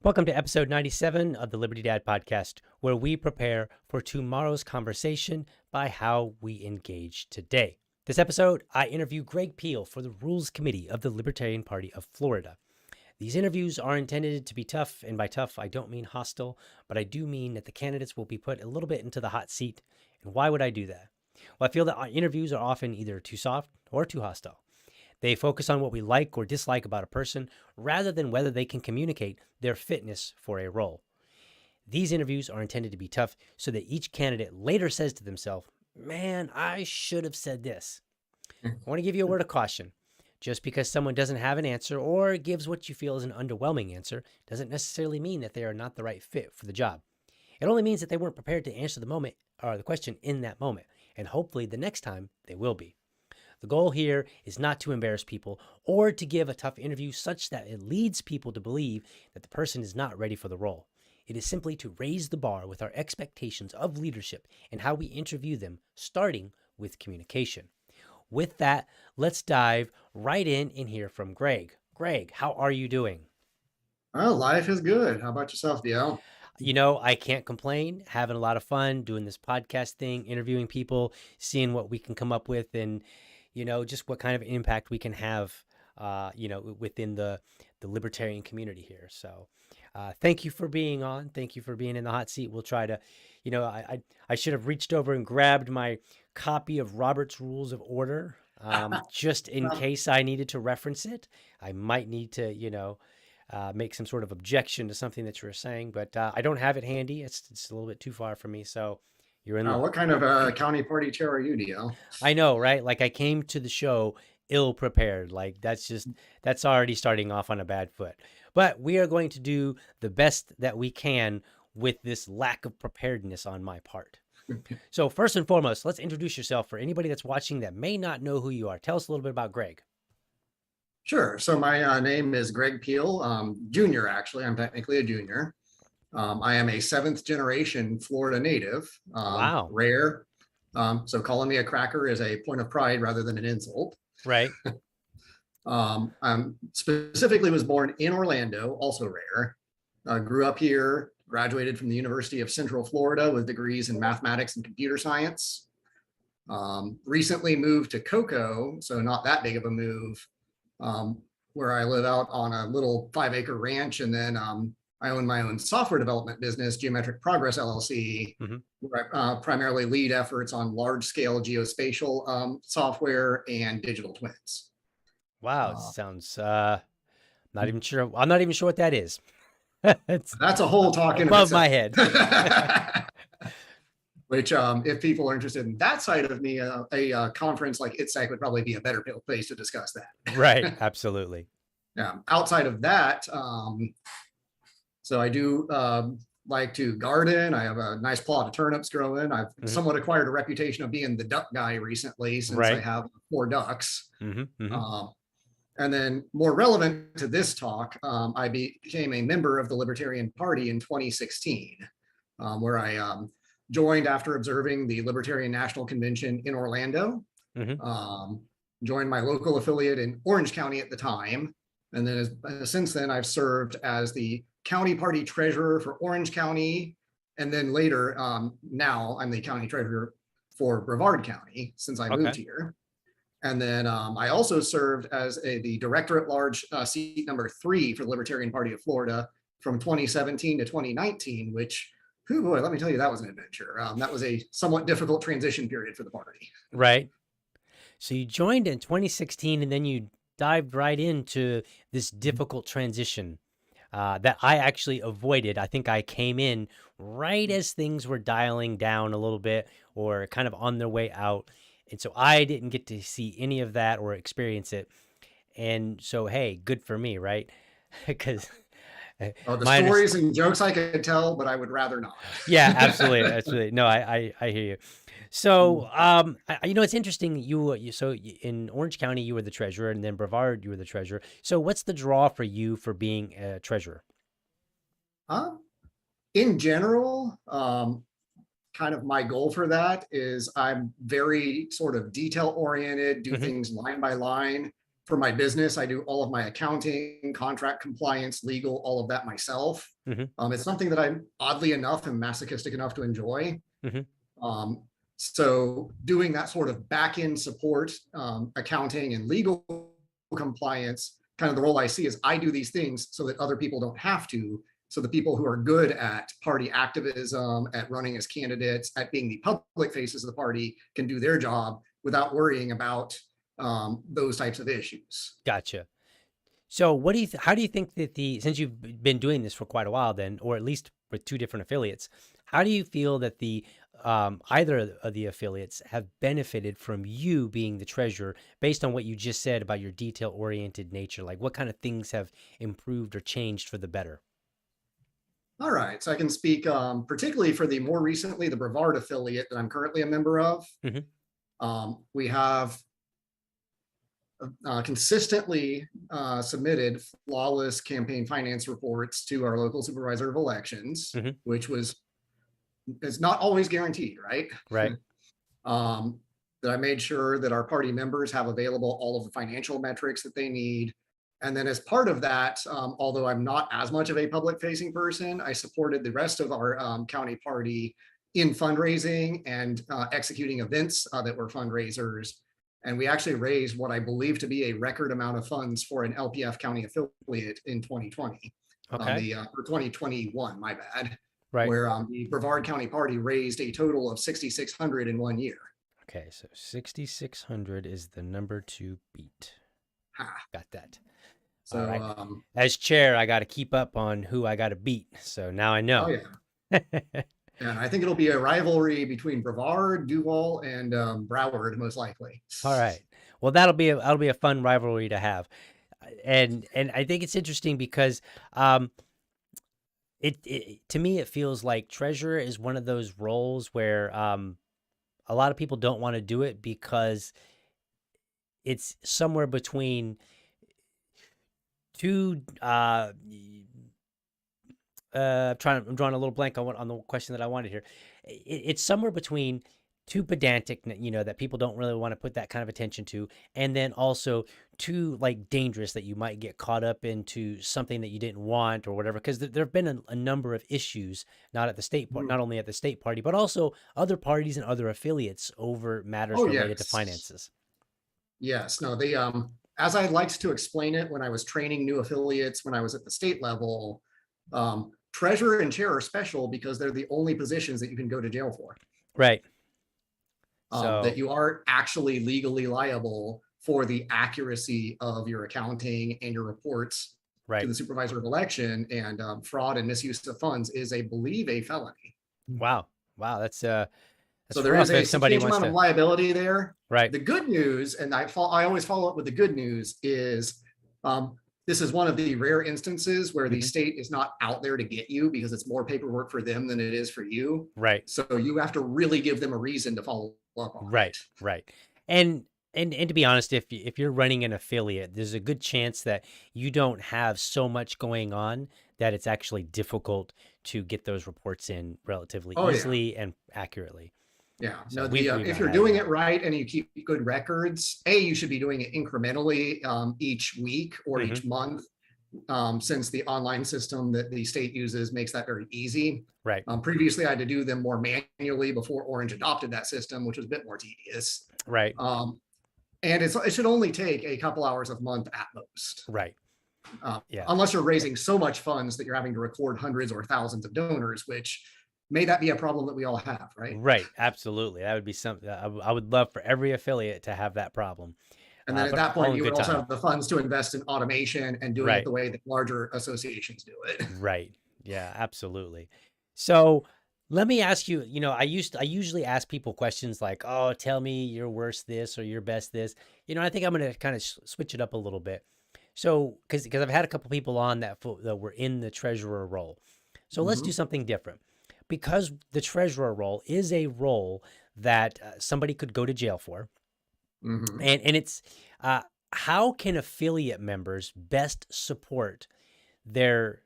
Welcome to episode 97 of the LibertyDad podcast, where we prepare for tomorrow's conversation by how we engage today. This episode, I interview Greg Peele for the Rules Committee of the Libertarian Party of Florida. These interviews are intended to be tough, and by tough, I don't mean hostile, but I do mean that the candidates will be put a little bit into the hot seat. And why would I do that? Well, I feel that our interviews are often either too soft or too hostile. They focus on what we like or dislike about a person rather than whether they can communicate their fitness for a role. These interviews are intended to be tough so that each candidate later says to themselves, man, I should have said this. I want to give you a word of caution. Just because someone doesn't have an answer or gives what you feel is an underwhelming answer doesn't necessarily mean that they are not the right fit for the job. It only means that they weren't prepared to answer the question in that moment, and hopefully the next time they will be. The goal here is not to embarrass people or to give a tough interview such that it leads people to believe that the person is not ready for the role. It is simply to raise the bar with our expectations of leadership and how we interview them, starting with communication. With that, let's dive right in and hear from Greg. Greg, how are you doing? Oh, life is good. How about yourself, DL? You know, I can't complain, having a lot of fun doing this podcast thing, interviewing people, seeing what we can come up with, and just what kind of impact we can have, within the libertarian community here. So thank you for being on. Thank you for being in the hot seat. We'll try to, I should have reached over and grabbed my copy of Robert's Rules of Order, just in case I needed to reference it. I might need to, make some sort of objection to something that you were saying, but I don't have it handy. It's a little bit too far from me. So you're in luck. What kind of county party chair are you, DL? I know, right? Like I came to the show ill prepared. Like that's already starting off on a bad foot. But we are going to do the best that we can with this lack of preparedness on my part. So first and foremost, let's introduce yourself for anybody that's watching that may not know who you are. Tell us a little bit about Greg. Sure. So my name is Greg Peele, junior, actually. I'm technically a junior. I am a 7th generation Florida native. Wow. Rare. So calling me a cracker is a point of pride rather than an insult. Right. I specifically was born in Orlando, also rare. Grew up here, graduated from the University of Central Florida with degrees in mathematics and computer science. Recently moved to Cocoa, so not that big of a move, where I live out on a little 5-acre ranch, and then I own my own software development business, Geometric Progress LLC, where I primarily lead efforts on large-scale geospatial software and digital twins. Wow, sounds not even sure. I'm not even sure what that is. That's a whole talk above my head. Which, if people are interested in that side of me, a conference like ITSEC would probably be a better place to discuss that. Right, absolutely. Yeah. Outside of that, so I do like to garden. I have a nice plot of turnips growing. I've somewhat acquired a reputation of being the duck guy recently, since I have 4 ducks. And then more relevant to this talk, I became a member of the Libertarian Party in 2016, where I joined after observing the Libertarian National Convention in Orlando, joined my local affiliate in Orange County at the time. And then since then, I've served as the county party treasurer for Orange County. And then later, now I'm the county treasurer for Brevard County since I moved here. And then I also served as the director at large, seat number 3 for the Libertarian Party of Florida from 2017 to 2019, which, oh boy, let me tell you, that was an adventure. That was a somewhat difficult transition period for the party. Right. So you joined in 2016 and then you dived right into this difficult transition that I actually avoided. I think I came in right as things were dialing down a little bit or kind of on their way out. And so I didn't get to see any of that or experience it. And so, hey, good for me, right? Because the stories and jokes I could tell, but I would rather not. Yeah, absolutely. Absolutely. No, I hear you. So, it's interesting. So in Orange County, you were the treasurer, and then Brevard, you were the treasurer. So what's the draw for you for being a treasurer? In general, kind of my goal for that is I'm very sort of detail oriented, do things line by line. for my business, I do all of my accounting, contract compliance, legal, all of that myself. It's something that I'm, oddly enough, am masochistic enough to enjoy. Um, so doing that sort of back-end support, accounting and legal compliance, kind of the role I see is I do these things so that other people don't have to. So the people who are good at party activism, at running as candidates, at being the public faces of the party can do their job without worrying about those types of issues. Gotcha. So what do you, how do you think that since you've been doing this for quite a while then, or at least with 2 different affiliates, how do you feel that either of the affiliates have benefited from you being the treasurer based on what you just said about your detail-oriented nature? Like what kind of things have improved or changed for the better? All right, so I can speak particularly for the more recently, the Brevard affiliate that I'm currently a member of. We have consistently submitted flawless campaign finance reports to our local supervisor of elections, which is not always guaranteed, right? Right. That I made sure that our party members have available all of the financial metrics that they need. And then as part of that, although I'm not as much of a public facing person, I supported the rest of our county party in fundraising and executing events that were fundraisers. And we actually raised what I believe to be a record amount of funds for an LPF county affiliate in 2020. Okay. Or 2021, my bad. Right. Where the Brevard County Party raised a total of $6,600 in 1 year. Okay, so 6,600 is the number to beat. Got that. So, all right. As chair, I got to keep up on who I got to beat. So now I know. Oh yeah. And I think it'll be a rivalry between Brevard, Duval, and Broward, most likely. All right. Well, that'll be a fun rivalry to have, and I think it's interesting because it to me it feels like treasurer is one of those roles where a lot of people don't want to do it because it's somewhere between two. I'm drawing a little blank on the question that I wanted here. It's somewhere between too pedantic, that people don't really want to put that kind of attention to, and then also too like dangerous that you might get caught up into something that you didn't want or whatever. Because there have been a number of issues, not only at the state party, but also other parties and other affiliates over matters related to finances. Yes. No. As I liked to explain it when I was training new affiliates when I was at the state level. Treasurer and chair are special because they're the only positions that you can go to jail for. Right. That you are actually legally liable for the accuracy of your accounting and your reports to the supervisor of election, and fraud and misuse of funds is, I believe, a felony. Wow. That's so there is a substantial amount of liability there. Right. The good news, and I always follow up with the good news, is this is one of the rare instances where the state is not out there to get you because it's more paperwork for them than it is for you. Right. So you have to really give them a reason to follow up on. Right. And to be honest, if you're running an affiliate, there's a good chance that you don't have so much going on that it's actually difficult to get those reports in relatively easily and accurately. Yeah. So if you're doing it right and you keep good records, you should be doing it incrementally each week or each month, since the online system that the state uses makes that very easy. Right. Previously, I had to do them more manually before Orange adopted that system, which was a bit more tedious. Right. And it should only take a couple hours a month at most. Right. Unless you're raising so much funds that you're having to record hundreds or thousands of donors, which may that be a problem that we all have, right? Right. Absolutely. That would be something I would love for every affiliate to have that problem. And then at that point, you would also have the funds to invest in automation and doing it the way that larger associations do it. Right. Yeah, absolutely. So let me ask you, I usually ask people questions like, oh, tell me your worst this or your best this. I think I'm going to kind of switch it up a little bit. So, because I've had a couple people on that were in the treasurer role. So let's do something different. Because the treasurer role is a role that somebody could go to jail for. And it's how can affiliate members best support their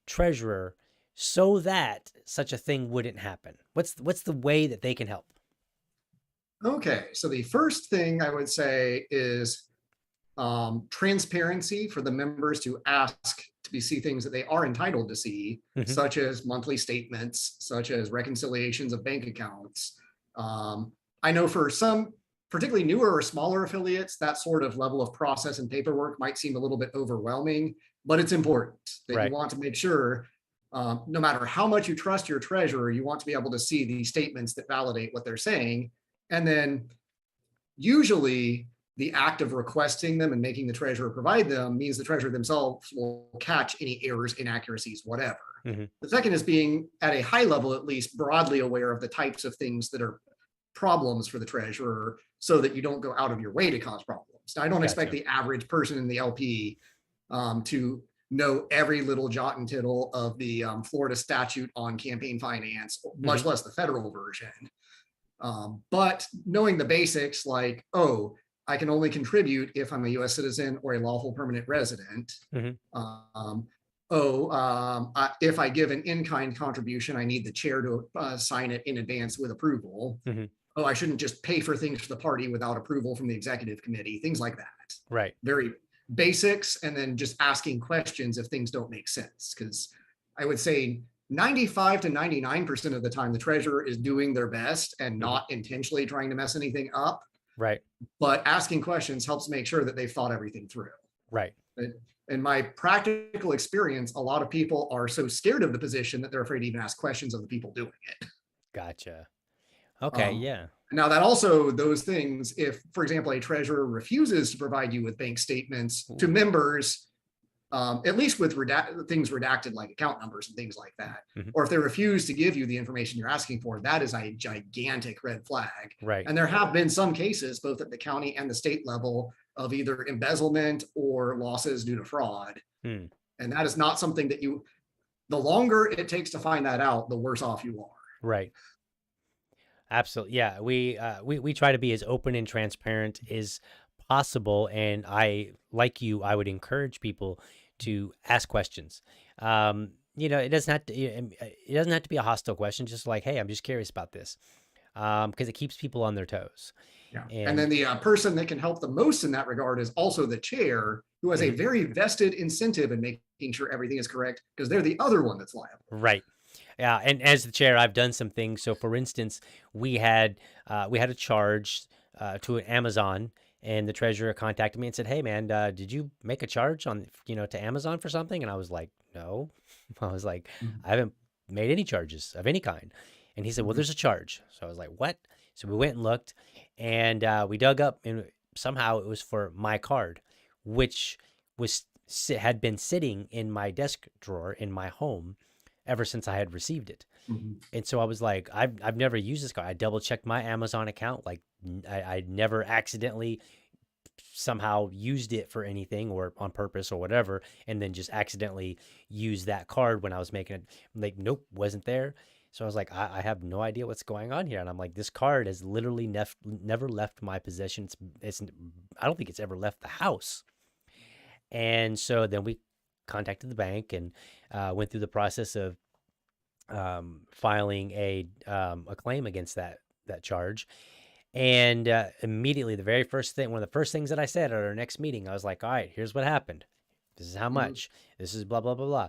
treasurer so that such a thing wouldn't happen? What's the way that they can help? Okay, so the first thing I would say is transparency for the members to ask to see things that they are entitled to see, such as monthly statements, such as reconciliations of bank accounts. I know for some particularly newer or smaller affiliates, that sort of level of process and paperwork might seem a little bit overwhelming, but it's important that Right. you want to make sure, no matter how much you trust your treasurer, you want to be able to see these statements that validate what they're saying. And then usually the act of requesting them and making the treasurer provide them means the treasurer themselves will catch any errors, inaccuracies, whatever. The second is being at a high level, at least broadly aware of the types of things that are problems for the treasurer so that you don't go out of your way to cause problems. Now, I don't expect the average person in the LP to know every little jot and tittle of the Florida statute on campaign finance, much less the federal version. But knowing the basics like, oh, I can only contribute if I'm a US citizen or a lawful permanent resident. If I give an in-kind contribution, I need the chair to sign it in advance with approval. Oh, I shouldn't just pay for things for the party without approval from the executive committee, things like that. Right. Very basics, and then just asking questions if things don't make sense. Because I would say 95 to 99% of the time, the treasurer is doing their best and not intentionally trying to mess anything up. Right. But asking questions helps make sure that they've thought everything through. Right. In my practical experience, a lot of people are so scared of the position that they're afraid to even ask questions of the people doing it. Gotcha. Okay. Yeah. Now that also, those things, if, for example, a treasurer refuses to provide you with bank statements to members, at least with things redacted like account numbers and things like that, or if they refuse to give you the information you're asking for, that is a gigantic red flag. Right. And there have been some cases, both at the county and the state level, of either embezzlement or losses due to fraud. And that is not something that the longer it takes to find that out, the worse off you are. Right. Absolutely. Yeah. We try to be as open and transparent as possible. And I would encourage people to ask questions. It doesn't have to be a hostile question. Just like, hey, I'm just curious about this. Because it keeps people on their toes. Yeah. And then the person that can help the most in that regard is also the chair, who has a very vested incentive in making sure everything is correct, because they're the other one that's liable. Right. Yeah. And as the chair, I've done some things. So for instance, we had a charge to Amazon, and the treasurer contacted me and said, hey man, did you make a charge on, to Amazon for something? And I was like, no. I was like, I haven't made any charges of any kind. And he said, well, there's a charge. So I was like, what? So we went and looked, and we dug up, and somehow it was for my card, which had been sitting in my desk drawer in my home ever since I had received it. And so I was like, I've never used this card. I double checked my Amazon account. Like I never accidentally somehow used it for anything or on purpose or whatever, and then just accidentally used that card when I was making it. Like, nope, wasn't there. So I was like, I have no idea what's going on here. And I'm like, this card has literally never left my possession. I don't think it's ever left the house. And so then we contacted the bank and went through the process of filing a claim against that charge. And immediately, one of the first things that I said at our next meeting, I was like, all right, here's what happened. This is how much. This is blah, blah, blah, blah.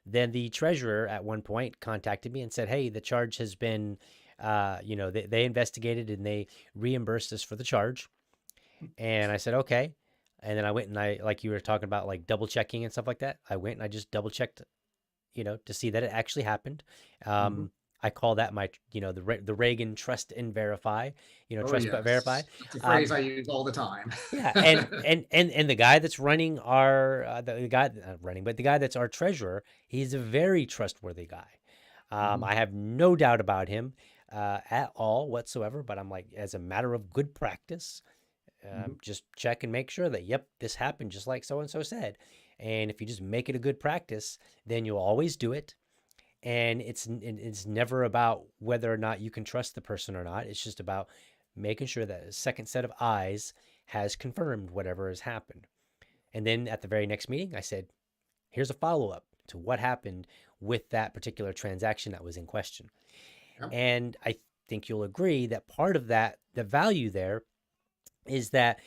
Then the treasurer at one point contacted me and said, hey, the charge has been, they investigated and they reimbursed us for the charge. And I said, okay. And then I went and like you were talking about, like double checking and stuff like that. I went and I just double checked, to see that it actually happened. I call that my, the Reagan trust and verify, trust but verify. It's a phrase I use all the time. Yeah. And the guy that's running the guy that's our treasurer, he's a very trustworthy guy. I have no doubt about him at all whatsoever, but I'm like, as a matter of good practice, just check and make sure that, yep, this happened just like so-and-so said. And if you just make it a good practice, then you'll always do it. And it's never about whether or not you can trust the person or not. It's just about making sure that a second set of eyes has confirmed whatever has happened. And then at the very next meeting, I said, here's a follow-up to what happened with that particular transaction that was in question. Yep. And I think you'll agree that part of that, the value there, is that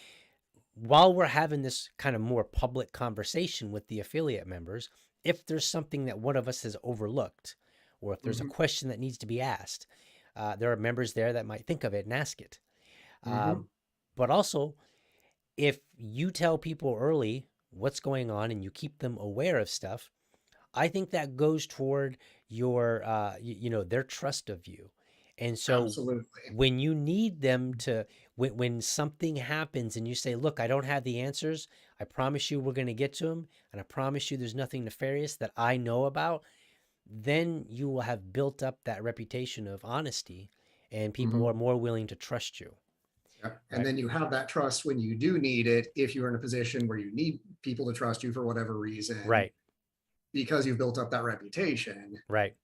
while we're having this kind of more public conversation with the affiliate members, if there's something that one of us has overlooked, or if there's a Mhm, question that needs to be asked, there are members there that might think of it and ask it. mhm. But also, if you tell people early what's going on and you keep them aware of stuff, I think that goes toward your, their trust of you. And so Absolutely. when you need them to, when something happens and you say, look, I don't have the answers, I promise you we're going to get to them. And I promise you there's nothing nefarious that I know about, then you will have built up that reputation of honesty and people Mhm. are more willing to trust you. Yep. And Right. then you have that trust when you do need it, if you're in a position where you need people to trust you for whatever reason, Right. because you've built up that reputation. Right.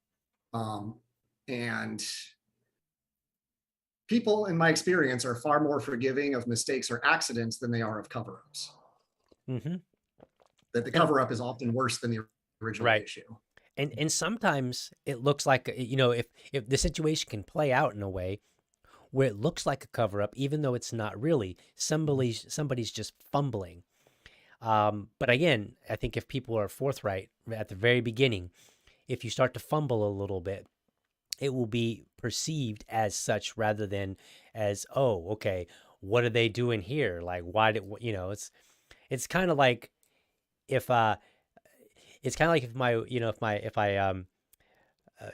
Um, and people, in my experience, are far more forgiving of mistakes or accidents than they are of cover-ups. Mm-hmm. That the And cover-up is often worse than the original right. issue. And sometimes it looks like, if the situation can play out in a way where it looks like a cover up, even though it's not really, somebody's just fumbling. But again, I think if people are forthright at the very beginning, if you start to fumble a little bit, it will be perceived as such rather than as, oh, okay, what are they doing here? Like, why did, it's kind of like if, it's kind of like if my,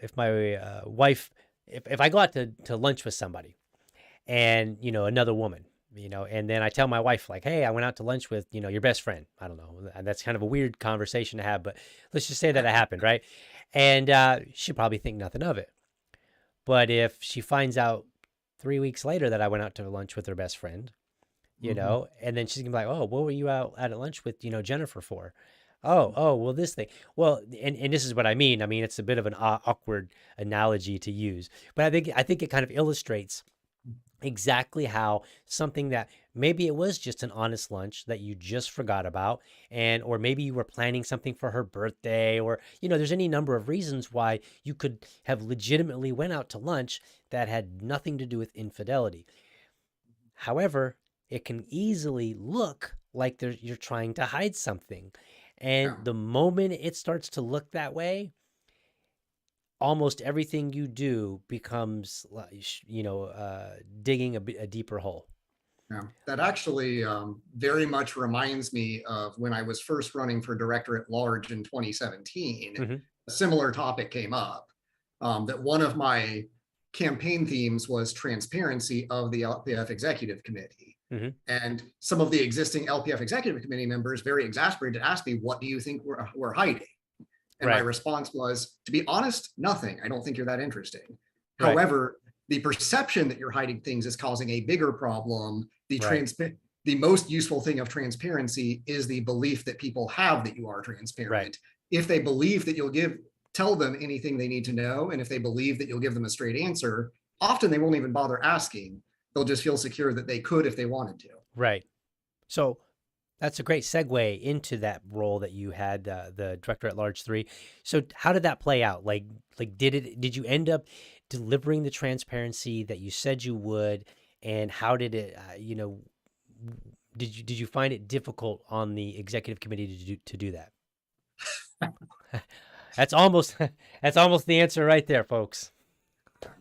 if my wife, if I go out to lunch with somebody and, another woman, and then I tell my wife, like, hey, I went out to lunch with, your best friend. I don't know. And that's kind of a weird conversation to have, but let's just say that it happened, right? And she'd probably think nothing of it. But if she finds out 3 weeks later that I went out to lunch with her best friend, Mhm. and then she's gonna be like, oh, what were you out at lunch with, Jennifer for? Mhm. Oh, well, this thing. Well, and this is what I mean. I mean, it's a bit of an awkward analogy to use, but I think it kind of illustrates exactly how something that maybe it was just an honest lunch that you just forgot about, and or maybe you were planning something for her birthday, or there's any number of reasons why you could have legitimately went out to lunch that had nothing to do with infidelity. However, it can easily look like you're trying to hide something, and Yeah. the moment it starts to look that way, almost everything you do becomes digging a deeper hole. Yeah. That actually very much reminds me of when I was first running for director at large in 2017. Hmm. A similar topic came up, that one of my campaign themes was transparency of the LPF Executive Committee. Hmm. And some of the existing LPF Executive Committee members, very exasperated, asked me, what do you think we're hiding? And my Right. response was, to be honest, nothing. I don't think you're that interesting. Right. However, the perception that you're hiding things is causing a bigger problem. Right. The most useful thing of transparency is the belief that people have that you are Right. transparent. If they believe that you'll tell them anything they need to know, and if they believe that you'll give them a straight answer, often they won't even bother asking. They'll just feel secure that they could if they wanted to. Right. So that's a great segue into that role that you had, the director at large 3. So how did that play out? Like did you end up delivering the transparency that you said you would? And how did it, did you find it difficult on the executive committee to do that? That's almost that's almost the answer right there, folks.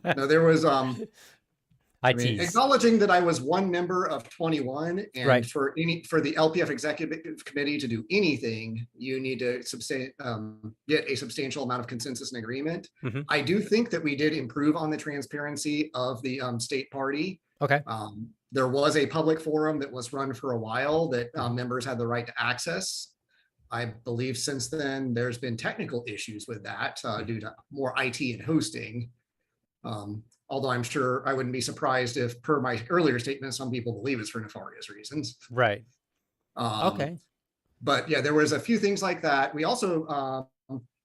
No, there was I I mean, tease. acknowledging that I was one member of 21, and Right. for the LPF executive committee to do anything, you need to get a substantial amount of consensus and agreement. Hmm. I do think that we did improve on the transparency of the state party. Okay. There was a public forum that was run for a while that Hmm. members had the right to access. I believe since then there's been technical issues with that Hmm. due to more IT and hosting. Although I'm sure I wouldn't be surprised if, per my earlier statement, some people believe it's for nefarious reasons. Right. Um, Okay. but yeah, there was a few things like that. We also,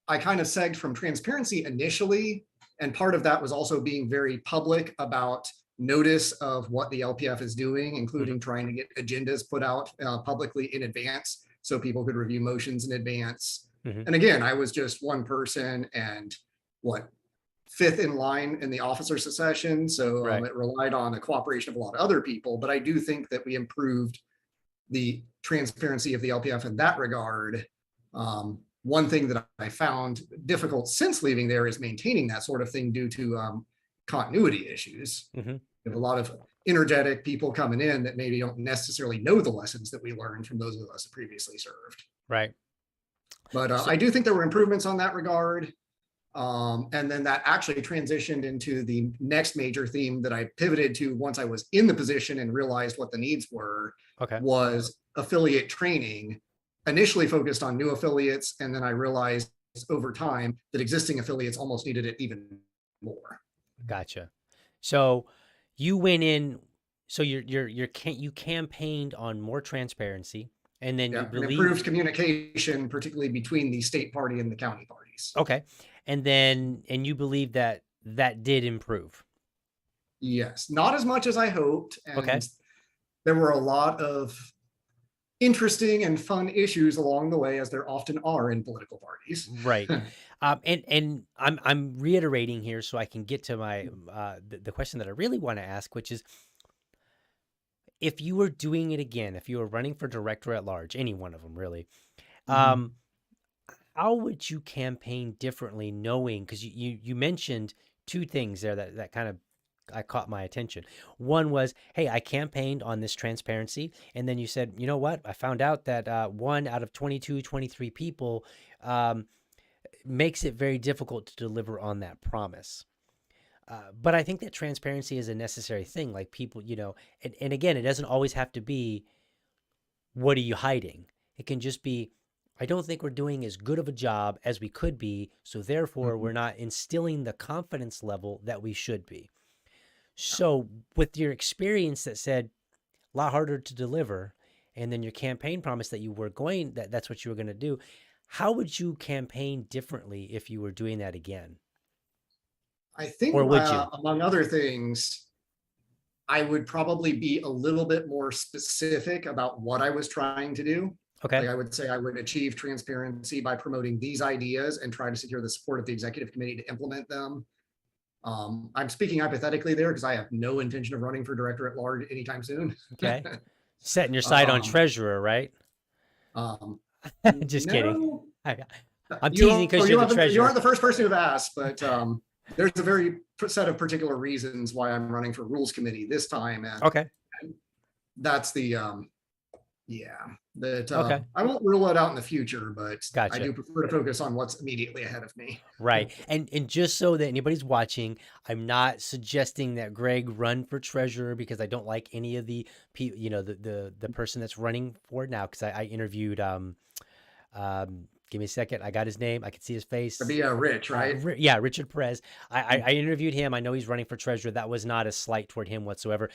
I kind of segged from transparency initially, and part of that was also being very public about notice of what the LPF is doing, Hmm. including trying to get agendas put out publicly in advance so people could review motions in advance. Hmm. And again, I was just one person and what, fifth in line in the officer succession. So Right. it relied on the cooperation of a lot of other people. But I do think that we improved the transparency of the LPF in that regard. One thing that I found difficult since leaving there is maintaining that sort of thing due to continuity issues. Mm-hmm. We have a lot of energetic people coming in that maybe don't necessarily know the lessons that we learned from those of us that previously served. Right. But I do think there were improvements on that regard. And then that actually transitioned into the next major theme that I pivoted to once I was in the position and realized what the needs were, Okay. was affiliate training, initially focused on new affiliates. And then I realized over time that existing affiliates almost needed it even more. Gotcha. So you went in, so you campaigned on more transparency, and then you And believe improved communication, particularly between the state party and the county parties. Okay. And you believe that that did improve. Yes, not as much as I hoped. And Okay. there were a lot of interesting and fun issues along the way, as there often are in political parties. Right. And I'm reiterating here so I can get to my the question that I really want to ask, which is, if you were doing it again, if you were running for director at large, any one of them really, how would you campaign differently, knowing, because you mentioned two things there that kind of I caught my attention. One was, hey, I campaigned on this transparency. And then you said, you know what? I found out that 1 out of 22, 23 people makes it very difficult to deliver on that promise. But I think that transparency is a necessary thing. Like people, and again, it doesn't always have to be, what are you hiding? It can just be, I don't think we're doing as good of a job as we could be. So therefore, we're not instilling the confidence level that we should be. So with your experience that said a lot harder to deliver, and then your campaign promise that you were that's what you were going to do, how would you campaign differently if you were doing that again? I think, Or would you? among other things, I would probably be a little bit more specific about what I was trying to do. Okay. Like I would say I would achieve transparency by promoting these ideas and try to secure the support of the executive committee to implement them. I'm speaking hypothetically there because I have no intention of running for director at large anytime soon. Okay. Setting your sight on treasurer, right? Just kidding. I'm teasing because you're the treasurer. You aren't the first person who've asked, but there's a very set of particular reasons why I'm running for rules committee this time. And okay. That's the, okay. I won't rule it out in the future, but Gotcha. I do prefer to focus on what's immediately ahead of me. Right. And just so that anybody's watching, I'm not suggesting that Greg run for treasurer because I don't like any of the people, the person that's running for it now, because I interviewed, give me a second. I got his name. I can see his face. To be Rich, right? Yeah, Richard Perez. I interviewed him. I know he's running for treasurer. That was not a slight toward him whatsoever.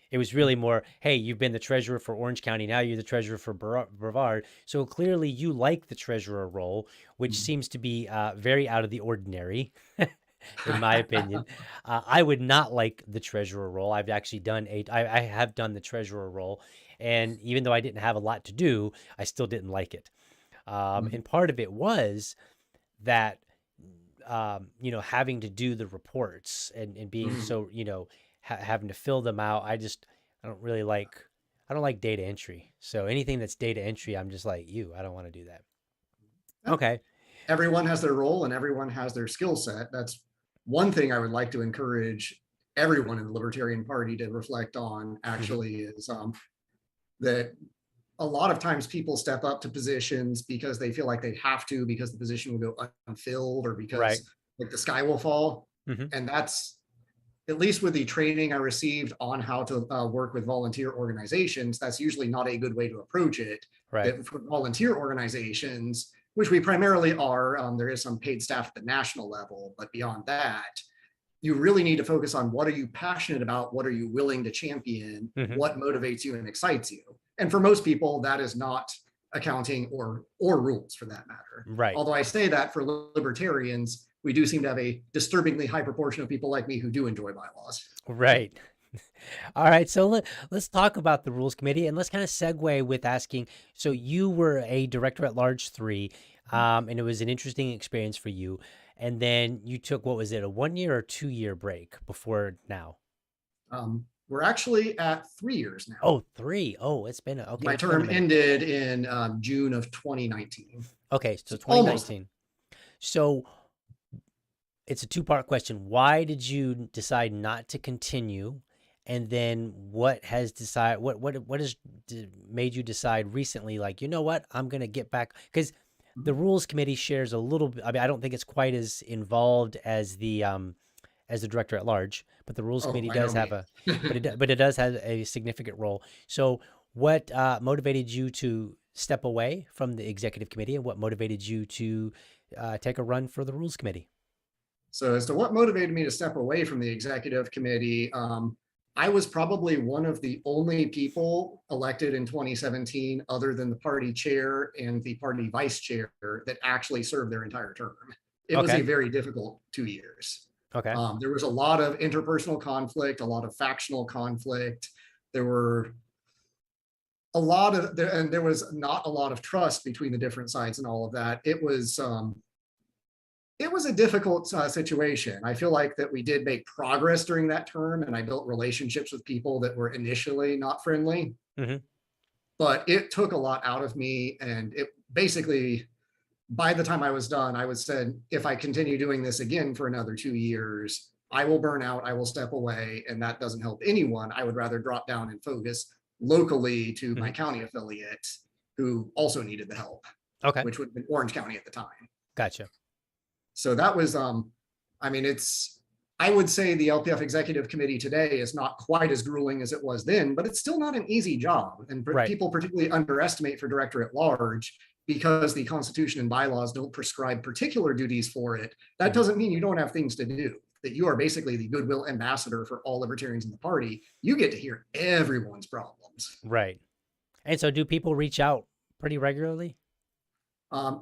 It was really more, hey, you've been the treasurer for Orange County. Now you're the treasurer for Brevard. So clearly you like the treasurer role, which seems to be very out of the ordinary, in my opinion. I would not like the treasurer role. I've actually I have done the treasurer role. And even though I didn't have a lot to do, I still didn't like it. And part of it was that, having to do the reports and being so, having to fill them out. I don't like data entry. So anything that's data entry, I'm just like I don't want to do that. Okay. Everyone has their role and everyone has their skill set. That's one thing I would like to encourage everyone in the Libertarian Party to reflect on, actually, is that a lot of times people step up to positions because they feel like they have to, because the position will go unfilled, or because like the sky will fall. And that's, at least with the training I received on how to work with volunteer organizations, that's usually not a good way to approach it. Right. For volunteer organizations, which we primarily are, there is some paid staff at the national level, but beyond that, you really need to focus on what are you passionate about, what are you willing to champion, what motivates you and excites you. And for most people, that is not accounting or rules, for that matter. Right. Although I say that for libertarians, we do seem to have a disturbingly high proportion of people like me who do enjoy bylaws. Right. All right. So let's talk about the rules committee, and let's kind of segue with asking, so you were a director at large 3, and it was an interesting experience for you. And then you took, what was it, a 1 year or 2 year break before now? We're actually at 3 years now. Oh, 3. Oh, it's been okay. My It's been a term minute. ended in June of 2019. Okay, so Almost. 2019. So it's a two-part question. Why did you decide not to continue? And then what has made you decide recently, like, you know what, I'm going to get back? Because the rules committee shares a little bit. I mean, I don't think it's quite as involved as the director at large, but the rules committee does have but it does have a significant role. So what motivated you to step away from the executive committee, and what motivated you to take a run for the rules committee? So as to what motivated me to step away from the executive committee, I was probably one of the only people elected in 2017, other than the party chair and the party vice chair, that actually served their entire term. It was a very difficult 2 years. Okay. There was a lot of interpersonal conflict, a lot of factional conflict. There were a lot of, and there was not a lot of trust between the different sides and all of that. It was a difficult situation. I feel like that we did make progress during that term, and I built relationships with people that were initially not friendly. Mm-hmm. But it took a lot out of me, and it basically, by the time I was done, I was said, if I continue doing this again for another 2 years, I will burn out, I will step away, and that doesn't help anyone. I would rather drop down and focus locally to my county affiliate, who also needed the help, which would have been Orange County at the time. Gotcha. So that was, I mean, I would say the LPF executive committee today is not quite as grueling as it was then, but it's still not an easy job. And people particularly underestimate for director at large, because the Constitution and bylaws don't prescribe particular duties for it. That doesn't mean you don't have things to do, that you are basically the goodwill ambassador for all libertarians in the party. You get to hear everyone's problems. Right. And so do people reach out pretty regularly?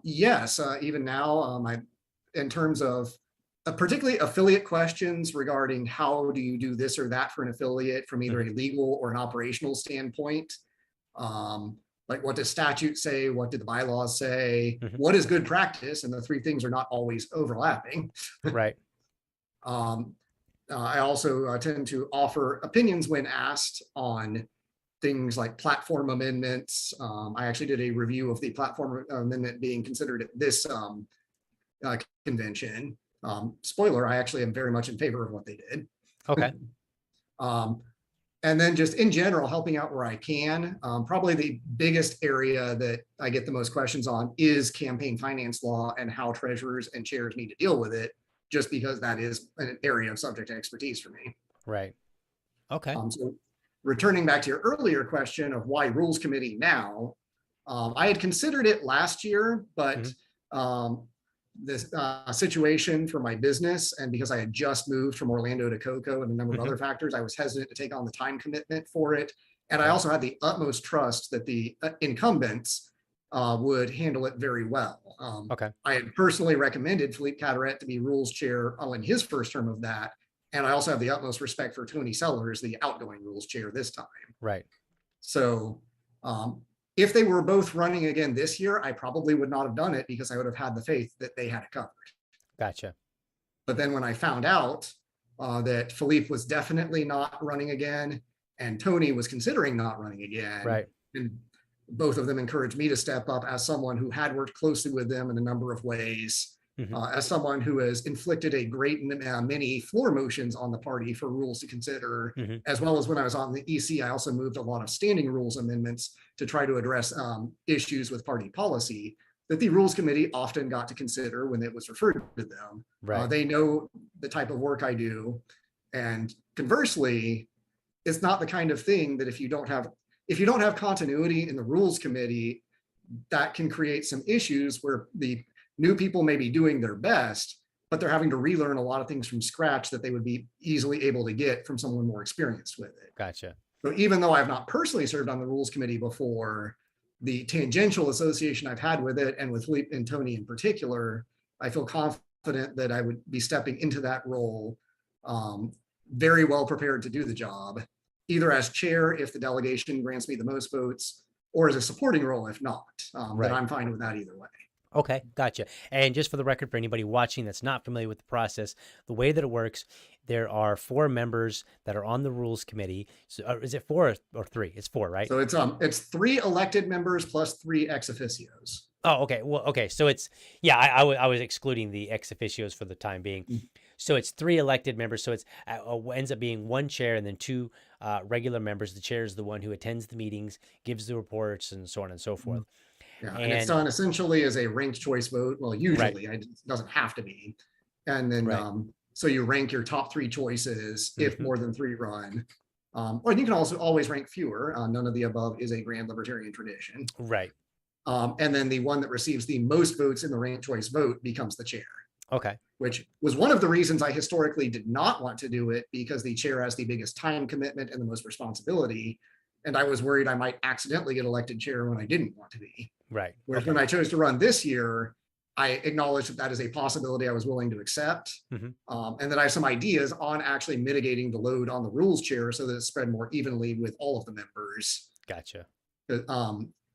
Yes, even now, in terms of particularly affiliate questions regarding how do you do this or that for an affiliate from either a legal or an operational standpoint. Like, what does statute say? What do the bylaws say? What is good practice? And the three things are not always overlapping. Right. I also tend to offer opinions when asked on things like platform amendments. I actually did a review of the platform amendment being considered at this convention. Spoiler, I actually am very much in favor of what they did. Okay. And then just in general, helping out where I can. Probably the biggest area that I get the most questions on is campaign finance law and how treasurers and chairs need to deal with it, just because that is an area of subject expertise for me. Right. Okay. So returning back to your earlier question of why rules committee now, I had considered it last year, but this situation for my business, and because I had just moved from Orlando to Cocoa and a number of other factors, I was hesitant to take on the time commitment for it. And I also had the utmost trust that the incumbents would handle it very well. I had personally recommended Philippe Cadaret to be rules chair in his first term of that. And I also have the utmost respect for Tony Sellers, the outgoing rules chair this time. Right. So if they were both running again this year, I probably would not have done it, because I would have had the faith that they had it covered. Gotcha. But then when I found out that Philippe was definitely not running again, and Tony was considering not running again, right, and both of them encouraged me to step up as someone who had worked closely with them in a number of ways, as someone who has inflicted a great many floor motions on the party for rules to consider, as well as when I was on the EC, I also moved a lot of standing rules amendments to try to address issues with party policy that the rules committee often got to consider when it was referred to them. Right. They know the type of work I do. And conversely, it's not the kind of thing that if you don't have continuity in the rules committee, that can create some issues where the new people may be doing their best, but they're having to relearn a lot of things from scratch that they would be easily able to get from someone more experienced with it. Gotcha. So even though I've not personally served on the rules committee before, the tangential association I've had with it, and with Philippe and Tony in particular, I feel confident that I would be stepping into that role very well prepared to do the job, either as chair if the delegation grants me the most votes, or as a supporting role if not. But I'm fine with that either way. Okay, gotcha. And just for the record, for anybody watching that's not familiar with the process, the way that it works, there are 4 members that are on the rules committee. So, is it 4 or 3? It's 4, right? So it's 3 elected members plus 3 ex officios. Oh, okay. Well, okay. So it's, yeah, I was excluding the ex officios for the time being. So it's 3 elected members. So it's ends up being 1 chair and then 2 regular members. The chair is the one who attends the meetings, gives the reports, and so on and so forth. Yeah, and it's done essentially as a ranked choice vote. Well, usually it doesn't have to be. And then so you rank your top 3 choices if more than 3 run. Or you can also always rank fewer. None of the above is a grand libertarian tradition. Right. And then the one that receives the most votes in the ranked choice vote becomes the chair. Okay. Which was one of the reasons I historically did not want to do it, because the chair has the biggest time commitment and the most responsibility. And I was worried I might accidentally get elected chair when I didn't want to be. Right. Whereas when I chose to run this year, I acknowledged that that is a possibility I was willing to accept. And that I have some ideas on actually mitigating the load on the rules chair so that it's spread more evenly with all of the members. Gotcha.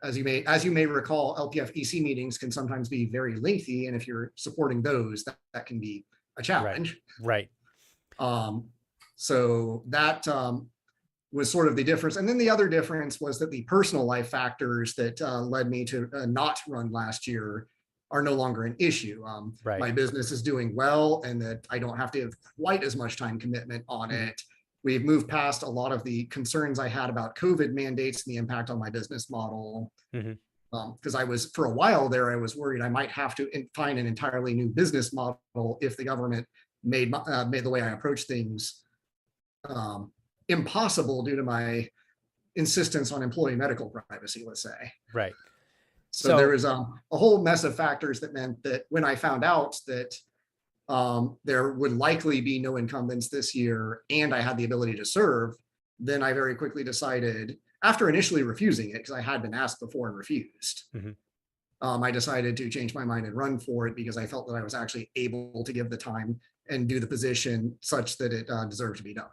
As you may recall, LPF EC meetings can sometimes be very lengthy. And if you're supporting those, that can be a challenge. Right. So that was sort of the difference. And then the other difference was that the personal life factors that led me to not run last year are no longer an issue. My business is doing well, and that I don't have to have quite as much time commitment on it. We've moved past a lot of the concerns I had about COVID mandates and the impact on my business model. Because I was, for a while there, I was worried I might have to find an entirely new business model if the government made the way I approach things impossible due to my insistence on employee medical privacy, let's say. Right. So there was a whole mess of factors that meant that when I found out that there would likely be no incumbents this year and I had the ability to serve, then I very quickly decided, after initially refusing it, because I had been asked before and refused, I decided to change my mind and run for it because I felt that I was actually able to give the time and do the position such that it deserved to be done.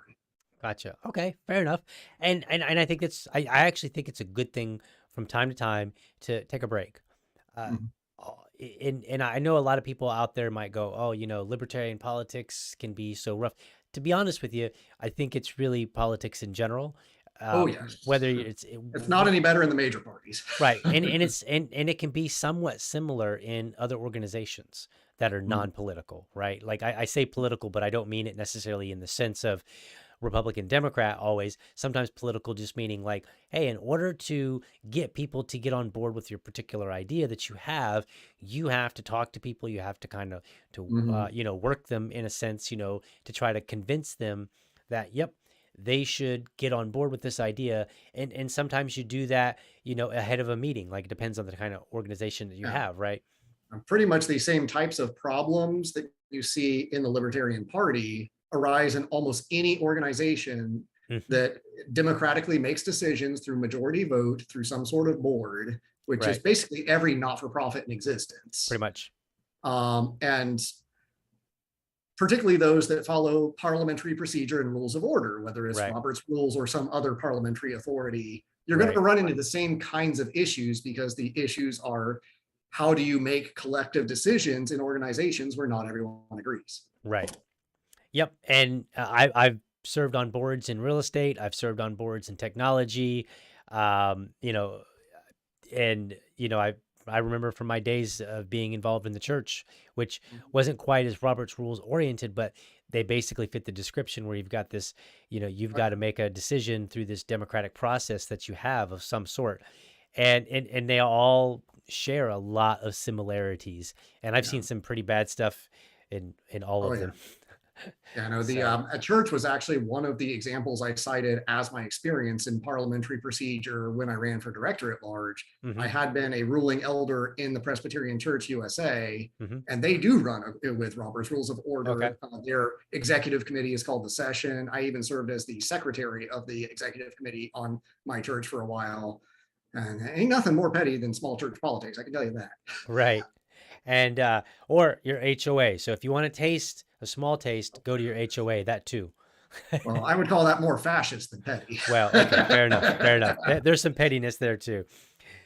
Gotcha. Okay, fair enough. And I think I actually think it's a good thing from time to time to take a break. And I know a lot of people out there might go, oh, libertarian politics can be so rough. To be honest with you, I think it's really politics in general. Yes. Whether it's not any better in the major parties. Right. And it can be somewhat similar in other organizations that are non-political, right? Like I say political, but I don't mean it necessarily in the sense of Republican, Democrat always. Sometimes political just meaning like, hey, in order to get people to get on board with your particular idea that you have to talk to people. You have to kind of work them in a sense, to try to convince them that, yep, they should get on board with this idea. And sometimes you do that, ahead of a meeting. Like it depends on the kind of organization that you have, right? Pretty much the same types of problems that you see in the Libertarian Party arise in almost any organization that democratically makes decisions through majority vote through some sort of board, which is basically every not-for-profit in existence. Pretty much. And particularly those that follow parliamentary procedure and rules of order, whether it's Robert's rules or some other parliamentary authority, you're going to run into the same kinds of issues because the issues are, how do you make collective decisions in organizations where not everyone agrees? Right. Yep. And I've served on boards in real estate. I've served on boards in technology. I remember from my days of being involved in the church, which wasn't quite as Robert's Rules oriented, but they basically fit the description where you've got this, you've got to make a decision through this democratic process that you have of some sort. And they all share a lot of similarities. And I've seen some pretty bad stuff in all of them. Yeah, no, a church was actually one of the examples I cited as my experience in parliamentary procedure when I ran for director at large. I had been a ruling elder in the Presbyterian Church USA, and they do run with Robert's Rules of Order. Their executive committee is called the Session. I even served as the secretary of the executive committee on my church for a while. And ain't nothing more petty than small church politics, I can tell you that. Right. And or your HOA. So if you want to taste a small taste, go to your HOA, that too. Well, I would call that more fascist than petty. Well, okay, fair enough. There's some pettiness there too.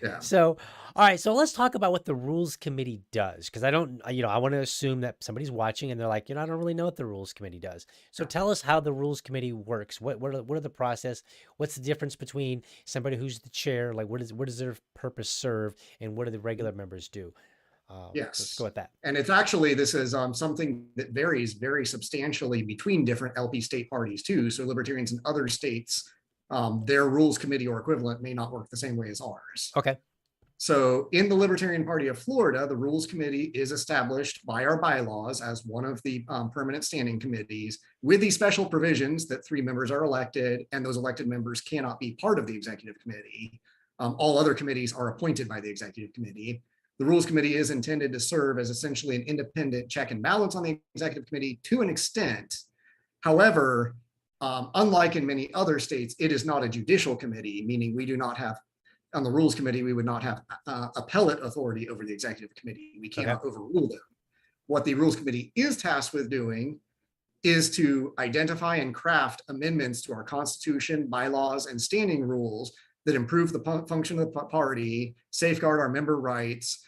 Yeah. So, all right. So let's talk about what the rules committee does. Cause I don't, I want to assume that somebody's watching and they're like, I don't really know what the rules committee does. So tell us how the rules committee works. What are the process? What's the difference between somebody who's the chair? Like where does their purpose serve? And what do the regular members do? Let's go Yes. with that. And it's actually, this is something that varies very substantially between different LP state parties too. So libertarians in other states, their rules committee or equivalent may not work the same way as ours. Okay. So in the Libertarian Party of Florida, the Rules Committee is established by our bylaws as one of the permanent standing committees with these special provisions that 3 members are elected and those elected members cannot be part of the executive committee. All other committees are appointed by the executive committee. The Rules Committee is intended to serve as essentially an independent check and balance on the executive committee to an extent. However, unlike in many other states, it is not a judicial committee, meaning we do not have on the Rules Committee, we would not have appellate authority over the executive committee. We cannot overrule them. What the Rules Committee is tasked with doing is to identify and craft amendments to our Constitution, bylaws, and standing rules that improve the function of the party, safeguard our member rights,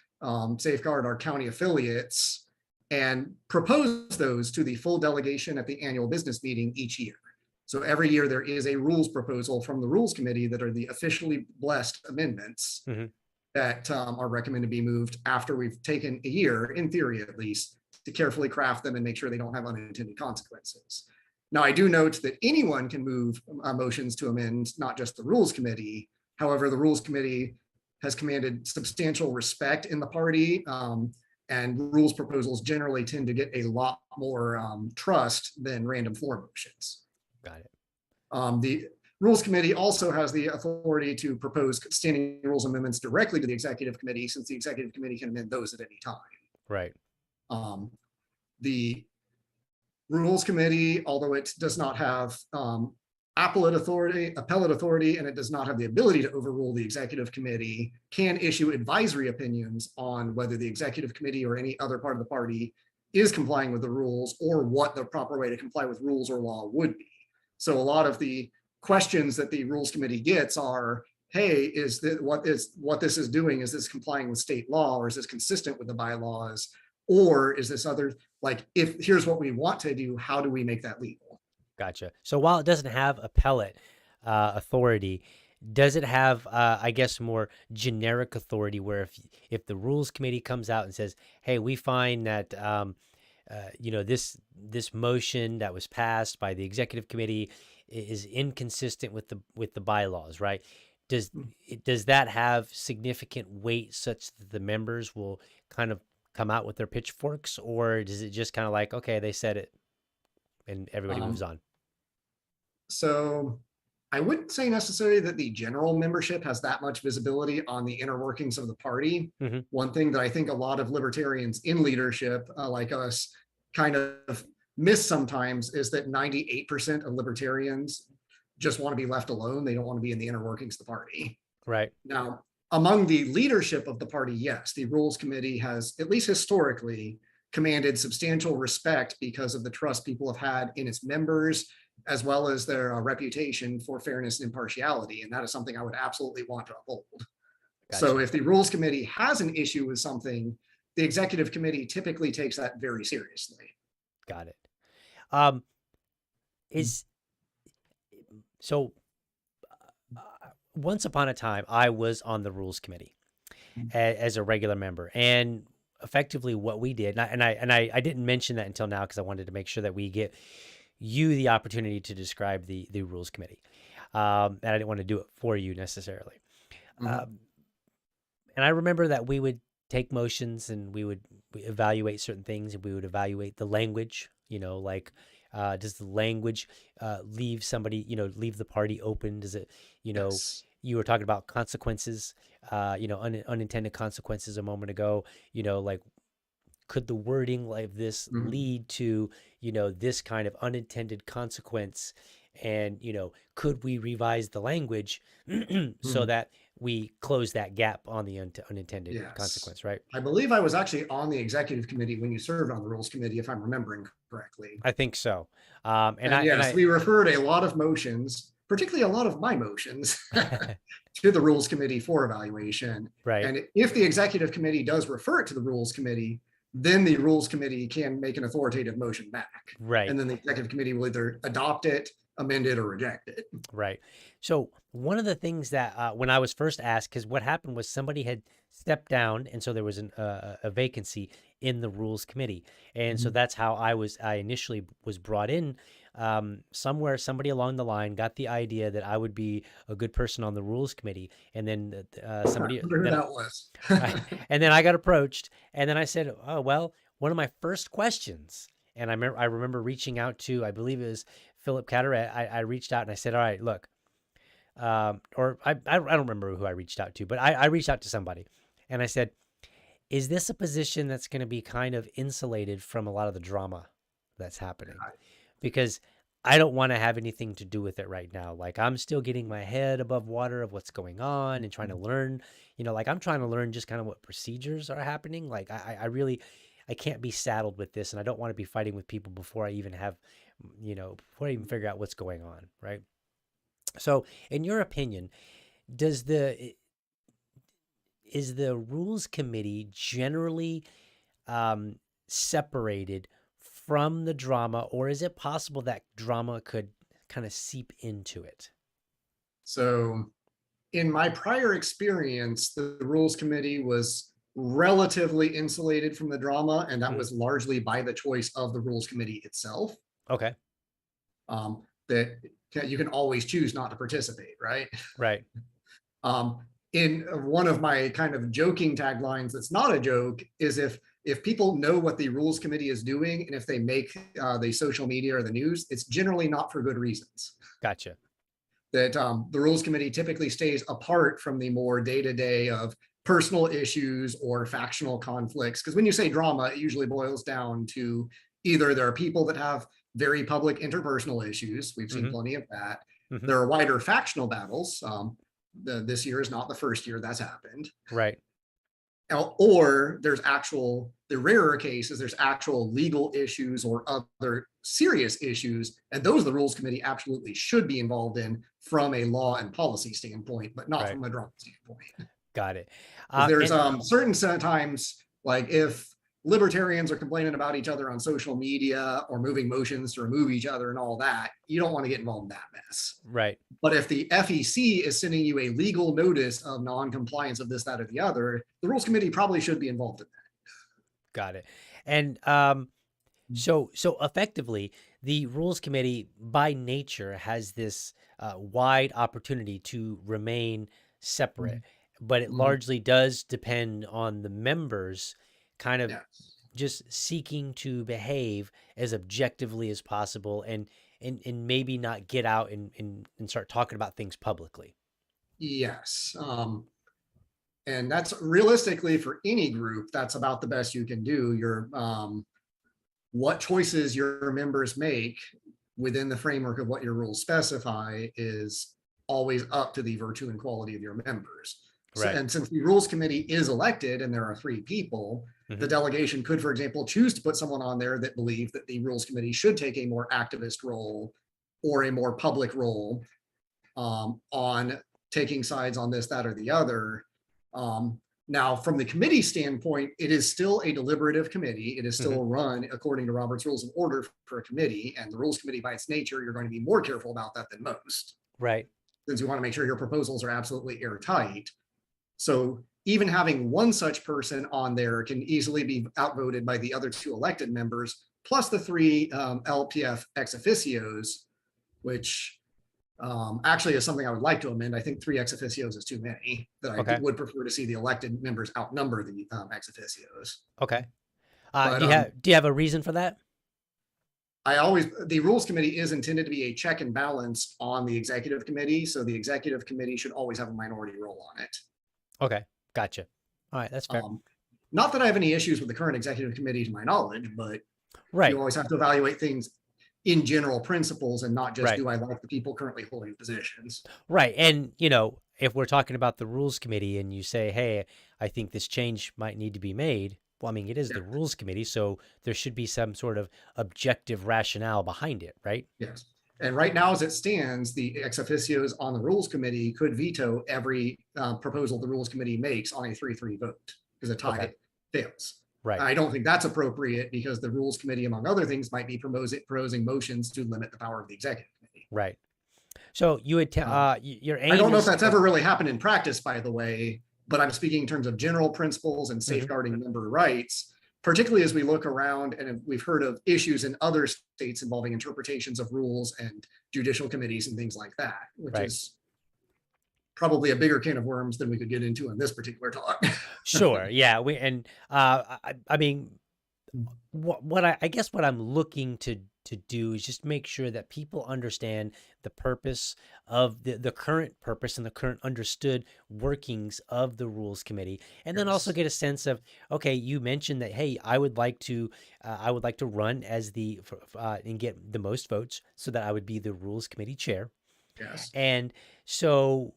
safeguard our county affiliates, and propose those to the full delegation at the annual business meeting each year. So every year there is a rules proposal from the Rules Committee that are the officially blessed amendments that are recommended to be moved after we've taken a year, in theory at least, to carefully craft them and make sure they don't have unintended consequences. Now, I do note that anyone can move motions to amend, not just the Rules Committee. However, the Rules Committee has commanded substantial respect in the party, and rules proposals generally tend to get a lot more trust than random floor motions. Got it. The Rules Committee also has the authority to propose standing rules amendments directly to the Executive Committee, since the Executive Committee can amend those at any time. Right. The Rules Committee, although it does not have appellate authority, and it does not have the ability to overrule the Executive Committee, can issue advisory opinions on whether the Executive Committee or any other part of the party is complying with the rules or what the proper way to comply with rules or law would be. So a lot of the questions that the Rules Committee gets are, hey, is this, what this is doing, is this complying with state law, or is this consistent with the bylaws, or is this other, like, if here's what we want to do, how do we make that legal? Gotcha. So while it doesn't have appellate authority, does it have, I guess, more generic authority where if the Rules Committee comes out and says, hey, we find that this motion that was passed by the executive committee is inconsistent with the bylaws, right? Does that have significant weight such that the members will kind of come out with their pitchforks, or does it just kind of like, okay, they said it and everybody moves on? So I wouldn't say necessarily that the general membership has that much visibility on the inner workings of the party. One thing that I think a lot of libertarians in leadership like us kind of miss sometimes is that 98% of libertarians just want to be left alone. They don't want to be in the inner workings of the party. Right. Now, among the leadership of the party, yes, the Rules Committee has, at least historically, commanded substantial respect because of the trust people have had in its members, as well as their reputation for fairness and impartiality. And that is something I would absolutely want to uphold. Gotcha. So if the Rules Committee has an issue with something, the Executive Committee typically takes that very seriously. Got it. Once upon a time, I was on the Rules Committee as a regular member, and effectively what we did, and I didn't mention that until now because I wanted to make sure that we get you the opportunity to describe the Rules Committee, and I didn't want to do it for you necessarily. And I remember that we would take motions and we evaluate certain things, and we would evaluate the language, like, does the language leave somebody, leave the party open? Does it, Yes. You were talking about consequences, unintended consequences a moment ago, like, could the wording like this lead to, this kind of unintended consequence? And, could we revise the language so that we close that gap on the unintended consequence, right? I believe I was actually on the Executive Committee when you served on the Rules Committee, if I'm remembering correctly. I think so. We referred a lot of motions, particularly a lot of my motions, to the Rules Committee for evaluation. Right. And if the Executive Committee does refer it to the Rules Committee, then the Rules Committee can make an authoritative motion back. Right. And then the Executive Committee will either adopt it, amend it, or reject it. Right. So one of the things that when I was first asked, because what happened was somebody had stepped down, and so there was a vacancy in the Rules Committee, and so that's how I initially was brought in. Somewhere, somebody along the line got the idea that I would be a good person on the Rules Committee, and then somebody, I wonder who that was. and then I got approached, and then I said, "Oh well." One of my first questions, and I remember reaching out to, I believe it was Philip Carteret. I reached out and I said, "All right, look," or I don't remember who I reached out to, but I reached out to somebody, and I said, "Is this a position that's going to be kind of insulated from a lot of the drama that's happening?" Because I don't want to have anything to do with it right now. Like, I'm still getting my head above water of what's going on and trying to learn, like I'm trying to learn just kind of what procedures are happening. Like I really, I can't be saddled with this, and I don't want to be fighting with people before I even have, before I even figure out what's going on. Right. So in your opinion, is the Rules Committee generally separated from the drama, or is it possible that drama could kind of seep into it? So in my prior experience, the Rules Committee was relatively insulated from the drama, and that was largely by the choice of the Rules Committee itself. Okay. That you can always choose not to participate, right? Right. In one of my kind of joking taglines that's not a joke is if people know what the Rules Committee is doing, and if they make the social media or the news, it's generally not for good reasons. Gotcha. That the Rules Committee typically stays apart from the more day-to-day of personal issues or factional conflicts. Because when you say drama, it usually boils down to either there are people that have very public interpersonal issues. We've seen plenty of that. There are wider factional battles. This year is not the first year that's happened. Right. Or there's the rarer cases, there's actual legal issues or other serious issues. And those the Rules Committee absolutely should be involved in from a law and policy standpoint, but not from a drama standpoint. Got it. There's certain times, like if libertarians are complaining about each other on social media or moving motions to remove each other and all that, you don't want to get involved in that mess. Right. But if the FEC is sending you a legal notice of non-compliance of this, that, or the other, the Rules Committee probably should be involved in that. Got it. And so effectively, the Rules Committee by nature has this wide opportunity to remain separate, but it largely does depend on the members kind of just seeking to behave as objectively as possible and maybe not get out and start talking about things publicly. Yes. And that's realistically for any group, that's about the best you can do. Your what choices your members make within the framework of what your rules specify is always up to the virtue and quality of your members. Right. So, and since the Rules Committee is elected and there are 3 people, the delegation could, for example, choose to put someone on there that believe that the Rules Committee should take a more activist role or a more public role on taking sides on this, that, or the other. Now, from the committee standpoint, it is still a deliberative committee. It is still run according to Robert's Rules of Order for a committee, and the Rules Committee by its nature, you're going to be more careful about that than most. Right. Since you want to make sure your proposals are absolutely airtight. So even having one such person on there can easily be outvoted by the other 2 elected members, plus the 3 LPF ex officios, which actually is something I would like to amend. I think 3 ex officios is too many. That I would prefer to see the elected members outnumber the ex officios. Okay. Do you have a reason for that? The Rules Committee is intended to be a check and balance on the Executive Committee. So the Executive Committee should always have a minority role on it. Okay. Gotcha. All right. That's fair. Not that I have any issues with the current Executive Committee to my knowledge, but you always have to evaluate things in general principles and not just do I like the people currently holding positions. Right. And, if we're talking about the Rules Committee and you say, hey, I think this change might need to be made. Well, I mean, it is the Rules Committee, so there should be some sort of objective rationale behind it, right? Yes. And right now, as it stands, the ex officios on the Rules Committee could veto every proposal the Rules Committee makes on a 3-3 vote because a tie fails. Right. I don't think that's appropriate because the Rules Committee, among other things, might be proposing motions to limit the power of the Executive Committee. Right. So you would your aim. I don't know if that's ever really happened in practice, by the way, but I'm speaking in terms of general principles and safeguarding member rights, particularly as we look around and we've heard of issues in other states involving interpretations of rules and judicial committees and things like that, which is probably a bigger can of worms than we could get into in this particular talk. Sure. Yeah. I mean, what I guess what I'm looking to do is just make sure that people understand the purpose of the current purpose and the current understood workings of the Rules Committee, and then also get a sense of, okay, you mentioned that, hey, I would like to run as and get the most votes so that I would be the Rules Committee chair. Yes. And so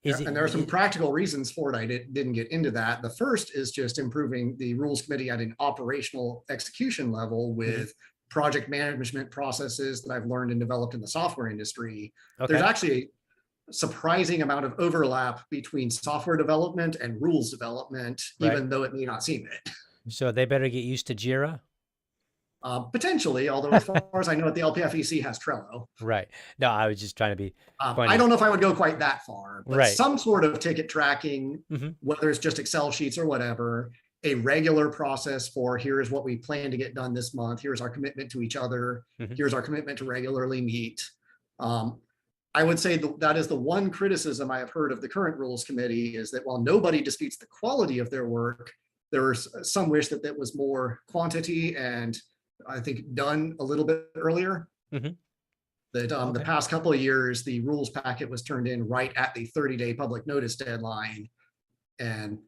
and there are some practical reasons for it. I didn't get into that. The first is just improving the Rules Committee at an operational execution level with project management processes that I've learned and developed in the software industry. There's actually a surprising amount of overlap between software development and rules development, even though it may not seem it. So they better get used to Jira? Potentially, although as far as I know, the LPFEC has Trello. Right. No, I was just trying to be funny. I don't know if I would go quite that far, but some sort of ticket tracking, whether it's just Excel sheets or whatever, a regular process for here's what we plan to get done this month. Here's our commitment to each other. Here's our commitment to regularly meet. I would say that is the one criticism I have heard of the current Rules Committee is that while nobody disputes the quality of their work, there was some wish that that was more quantity and I think done a little bit earlier. That the past couple of years, the rules packet was turned in right at the 30-day public notice deadline. And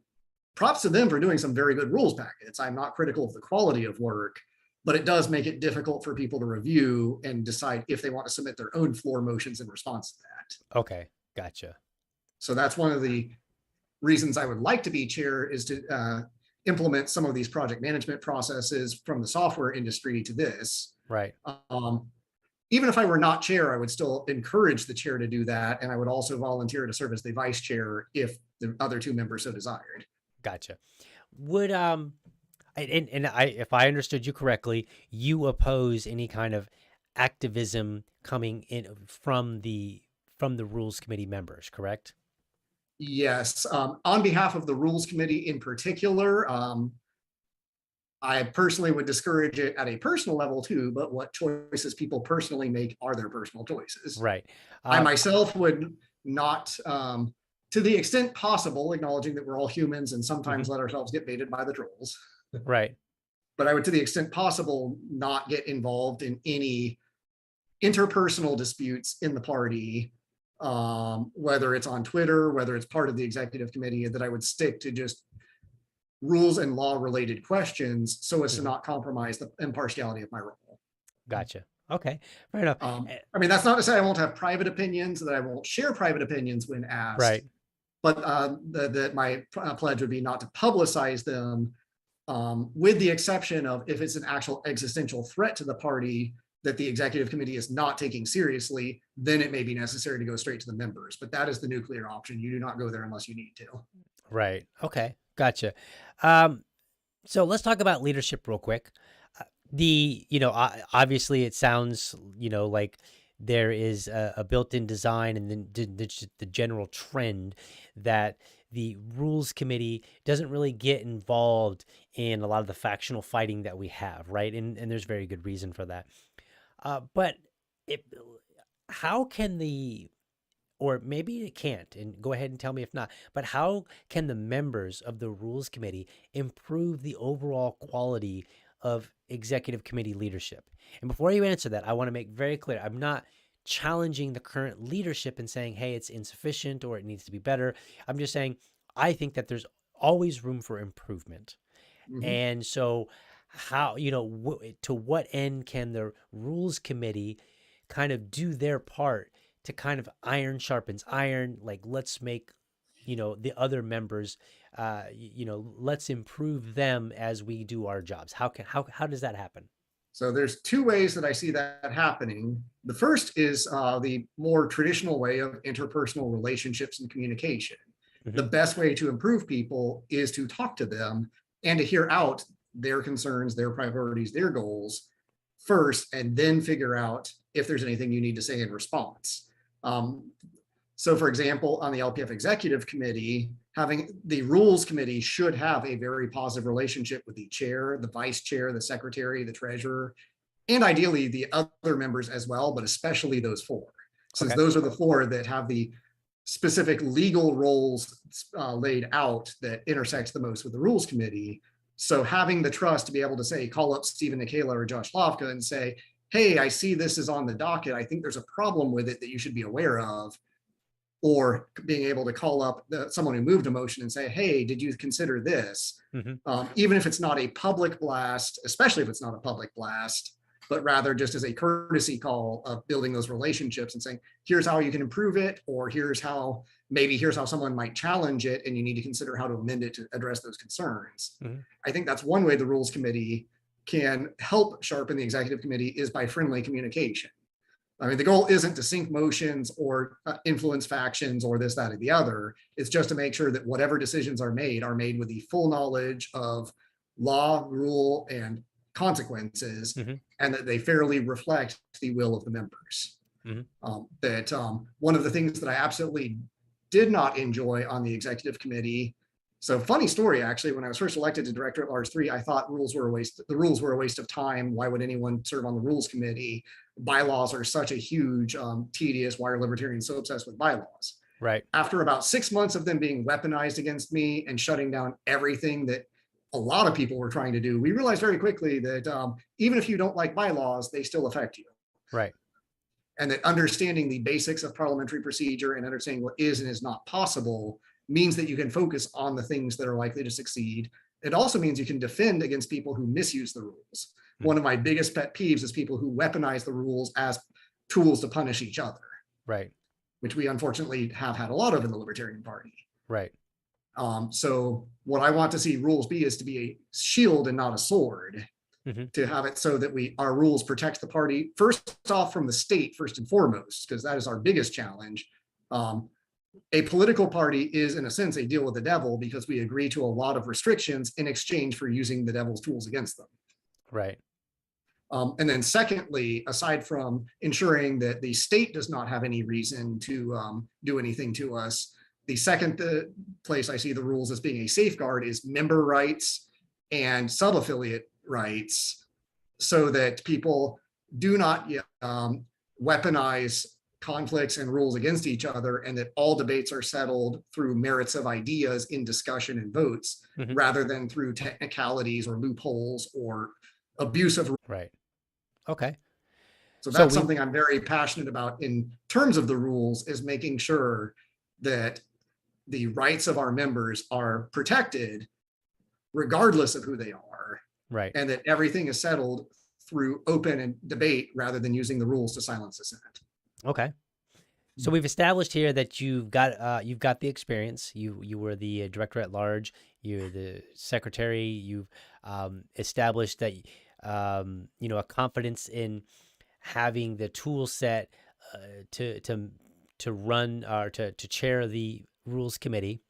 props to them for doing some very good rules packets. I'm not critical of the quality of work, but it does make it difficult for people to review and decide if they want to submit their own floor motions in response to that. Okay, gotcha. So that's one of the reasons I would like to be chair is to implement some of these project management processes from the software industry to this. Right. Even if I were not chair, I would still encourage the chair to do that. And I would also volunteer to serve as the vice chair if the other two members so desired. Gotcha. Would if I understood you correctly, you oppose any kind of activism coming in from the Rules Committee members, correct? Yes. On behalf of the Rules Committee in particular, I personally would discourage it at a personal level too, but what choices people personally make are their personal choices. Right. I myself would not, to the extent possible, acknowledging that we're all humans and sometimes let ourselves get baited by the trolls. Right. But I would, to the extent possible, not get involved in any interpersonal disputes in the party, whether it's on Twitter, whether it's part of the executive committee, that I would stick to just rules and law related questions so as to not compromise the impartiality of my role. Gotcha. Okay, fair enough. I mean, that's not to say I won't have private opinions, that I won't share private opinions when asked. Right. But that my pledge would be not to publicize them, with the exception of if it's an actual existential threat to the party that the executive committee is not taking seriously, then it may be necessary to go straight to the members. But that is the nuclear option. You do not go there unless you need to. Right. Okay. Gotcha. So let's talk about leadership real quick. Obviously it sounds, like there is a built-in design and then the general trend that the Rules Committee doesn't really get involved in a lot of the factional fighting that we have, right? And there's very good reason for that. But how can or maybe it can't, and go ahead and tell me if not, but how can the members of the Rules Committee improve the overall quality of executive committee leadership? And before you answer that, I want to make very clear, I'm not challenging the current leadership and saying, hey, it's insufficient or it needs to be better. I'm just saying, I think that there's always room for improvement. And so how, to what end can the Rules Committee kind of do their part to kind of iron sharpens iron? Like, let's make, the other members, let's improve them as we do our jobs. How does that happen? So there's two ways that I see that happening. The first is the more traditional way of interpersonal relationships and communication. Mhm. The best way to improve people is to talk to them and to hear out their concerns, their priorities, their goals first, and then figure out if there's anything you need to say in response. So for example, on the LPF executive committee, having the rules committee should have a very positive relationship with the chair, the vice chair, the secretary, the treasurer, and ideally the other members as well, but especially those four, since Okay. those are the four that have the specific legal roles laid out that intersects the most with the rules committee. So having the trust to be able to say, call up Stephen Nikela or Josh Lofka and say, hey, I see this is on the docket. I think there's a problem with it that you should be aware of. Or being able to call up someone who moved a motion and say, hey, did you consider this? Even if it's not a public blast, especially if it's not a public blast, but rather just as a courtesy call of building those relationships and saying, here's how you can improve it, or here's how someone might challenge it, and you need to consider how to amend it to address those concerns. I think that's one way the rules committee can help sharpen the executive committee, is by friendly communication. I mean, the goal isn't to sink motions or influence factions or this, that, or the other. It's just to make sure that whatever decisions are made with the full knowledge of law, rule, and consequences, and that they fairly reflect the will of the members. One of the things that I absolutely did not enjoy on the executive committee. So funny story, actually, when I was first elected to Director at Large 3, I thought the rules were a waste of time. Why would anyone serve on the rules committee? Bylaws are such a huge, tedious, why are libertarians so obsessed with bylaws? Right. After about 6 months of them being weaponized against me and shutting down everything that a lot of people were trying to do, we realized very quickly that even if you don't like bylaws, they still affect you. Right. And that understanding the basics of parliamentary procedure and understanding what is and is not possible means that you can focus on the things that are likely to succeed. It also means you can defend against people who misuse the rules. One of my biggest pet peeves is people who weaponize the rules as tools to punish each other. Right. Which we unfortunately have had a lot of in the Libertarian Party. Right. So what I want to see rules be is to be a shield and not a sword. To have it so that our rules protect the party, first off from the state, first and foremost, because that is our biggest challenge. A political party is, in a sense, a deal with the devil, because we agree to a lot of restrictions in exchange for using the devil's tools against them. Right. And then secondly, aside from ensuring that the state does not have any reason to do anything to us, the second place I see the rules as being a safeguard is member rights and sub-affiliate rights, so that people do not weaponize conflicts and rules against each other, and that all debates are settled through merits of ideas in discussion and votes, rather than through technicalities or loopholes or abuse of. Right. Okay. So that's something I'm very passionate about in terms of the rules, is making sure that the rights of our members are protected regardless of who they are. Right. And that everything is settled through open and debate rather than using the rules to silence dissent. Okay. So we've established here that you've got the experience. You were the director at large. You're the secretary. You've established that a confidence in having the tool set to run or to chair the rules committee.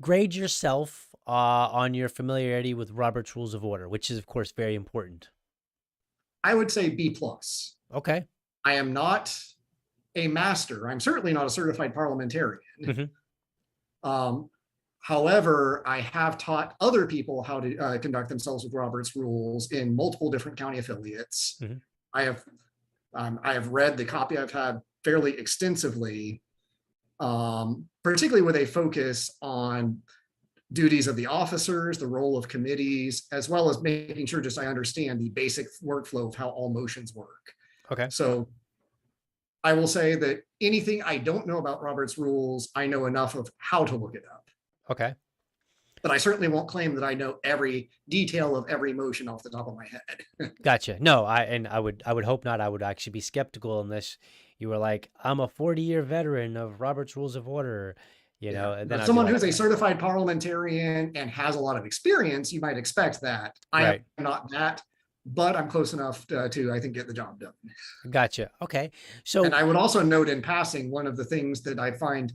Grade yourself on your familiarity with Robert's Rules of Order, which is, of course, very important. I would say B+. Okay. I am not a master. I'm certainly not a certified parliamentarian. However, I have taught other people how to conduct themselves with Robert's Rules in multiple different county affiliates. I have read the copy. I've had fairly extensively, particularly with a focus on duties of the officers, the role of committees, as well as making sure I understand the basic workflow of how all motions work. Okay. So I will say that anything I don't know about Robert's Rules, I know enough of how to look it up. Okay. But I certainly won't claim that I know every detail of every motion off the top of my head. Gotcha. No, I would hope not. I would actually be skeptical unless you were like, I'm a 40-year veteran of Robert's Rules of Order. you know, and then I'd be Someone like, who's a certified parliamentarian and has a lot of experience, you might expect that. I am not that, but I'm close enough to I think, get the job done. Gotcha. Okay. So, and I would also note in passing, one of the things that I find,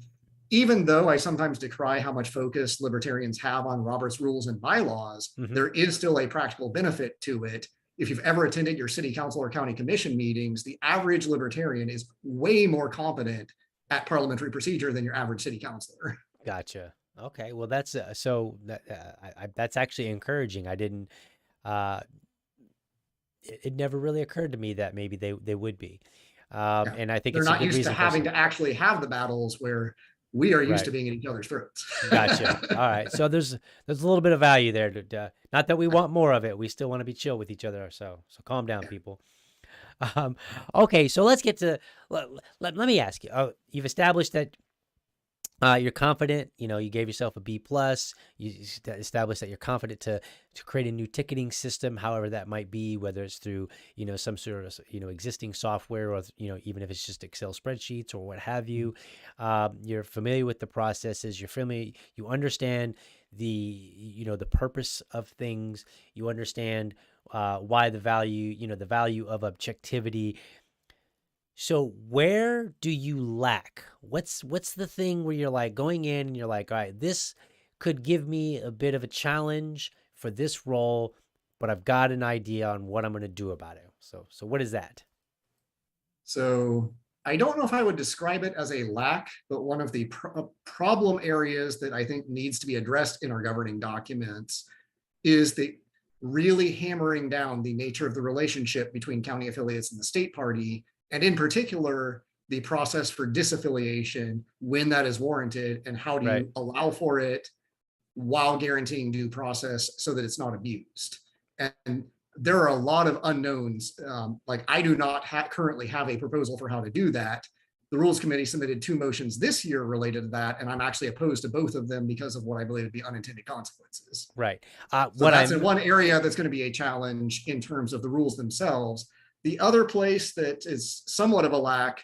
even though I sometimes decry how much focus libertarians have on Robert's rules and bylaws, there is still a practical benefit to it. If you've ever attended your city council or county commission meetings, the average libertarian is way more competent at parliamentary procedure than your average city councilor. Gotcha. Okay. Well, that's that's actually encouraging. I didn't, it never really occurred to me that maybe they would be. And I think they're it's a not good used to reason for having to actually have the battles where we are used to being at each other's throats. Gotcha. All right. So there's a little bit of value there. Not that we want more of it. We still want to be chill with each other. So calm down, people. Okay. So let's get to, let me ask you, you've established that you're confident, you know, you gave yourself a B+, you established that you're confident to create a new ticketing system, however that might be, whether it's through, you know, some sort of, you know, existing software, or, you know, even if it's just Excel spreadsheets or what have you. You're familiar with the processes, you understand the, you know, the purpose of things, you understand why the value of objectivity. So where do you lack? What's the thing where you're like going in and you're like, all right, this could give me a bit of a challenge for this role, but I've got an idea on what I'm going to do about it. So what is that? So I don't know if I would describe it as a lack, but one of the problem areas that I think needs to be addressed in our governing documents is the really hammering down the nature of the relationship between county affiliates and the state party, and in particular, the process for disaffiliation when that is warranted, and how do you allow for it while guaranteeing due process so that it's not abused. And there are a lot of unknowns. Like, I do not currently have a proposal for how to do that. The Rules Committee submitted 2 motions this year related to that, and I'm actually opposed to both of them because of what I believe to be unintended consequences. Right. So that's in one area that's going to be a challenge in terms of the rules themselves. The other place that is somewhat of a lack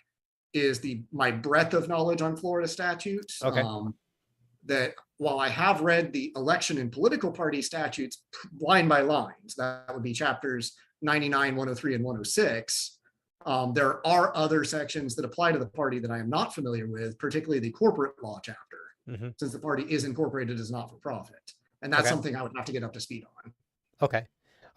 is my breadth of knowledge on Florida statutes. Okay. That while I have read the election and political party statutes line by lines, that would be chapters 99, 103, and 106, there are other sections that apply to the party that I am not familiar with, particularly the corporate law chapter, since the party is incorporated as not-for-profit. And that's something I would have to get up to speed on. Okay.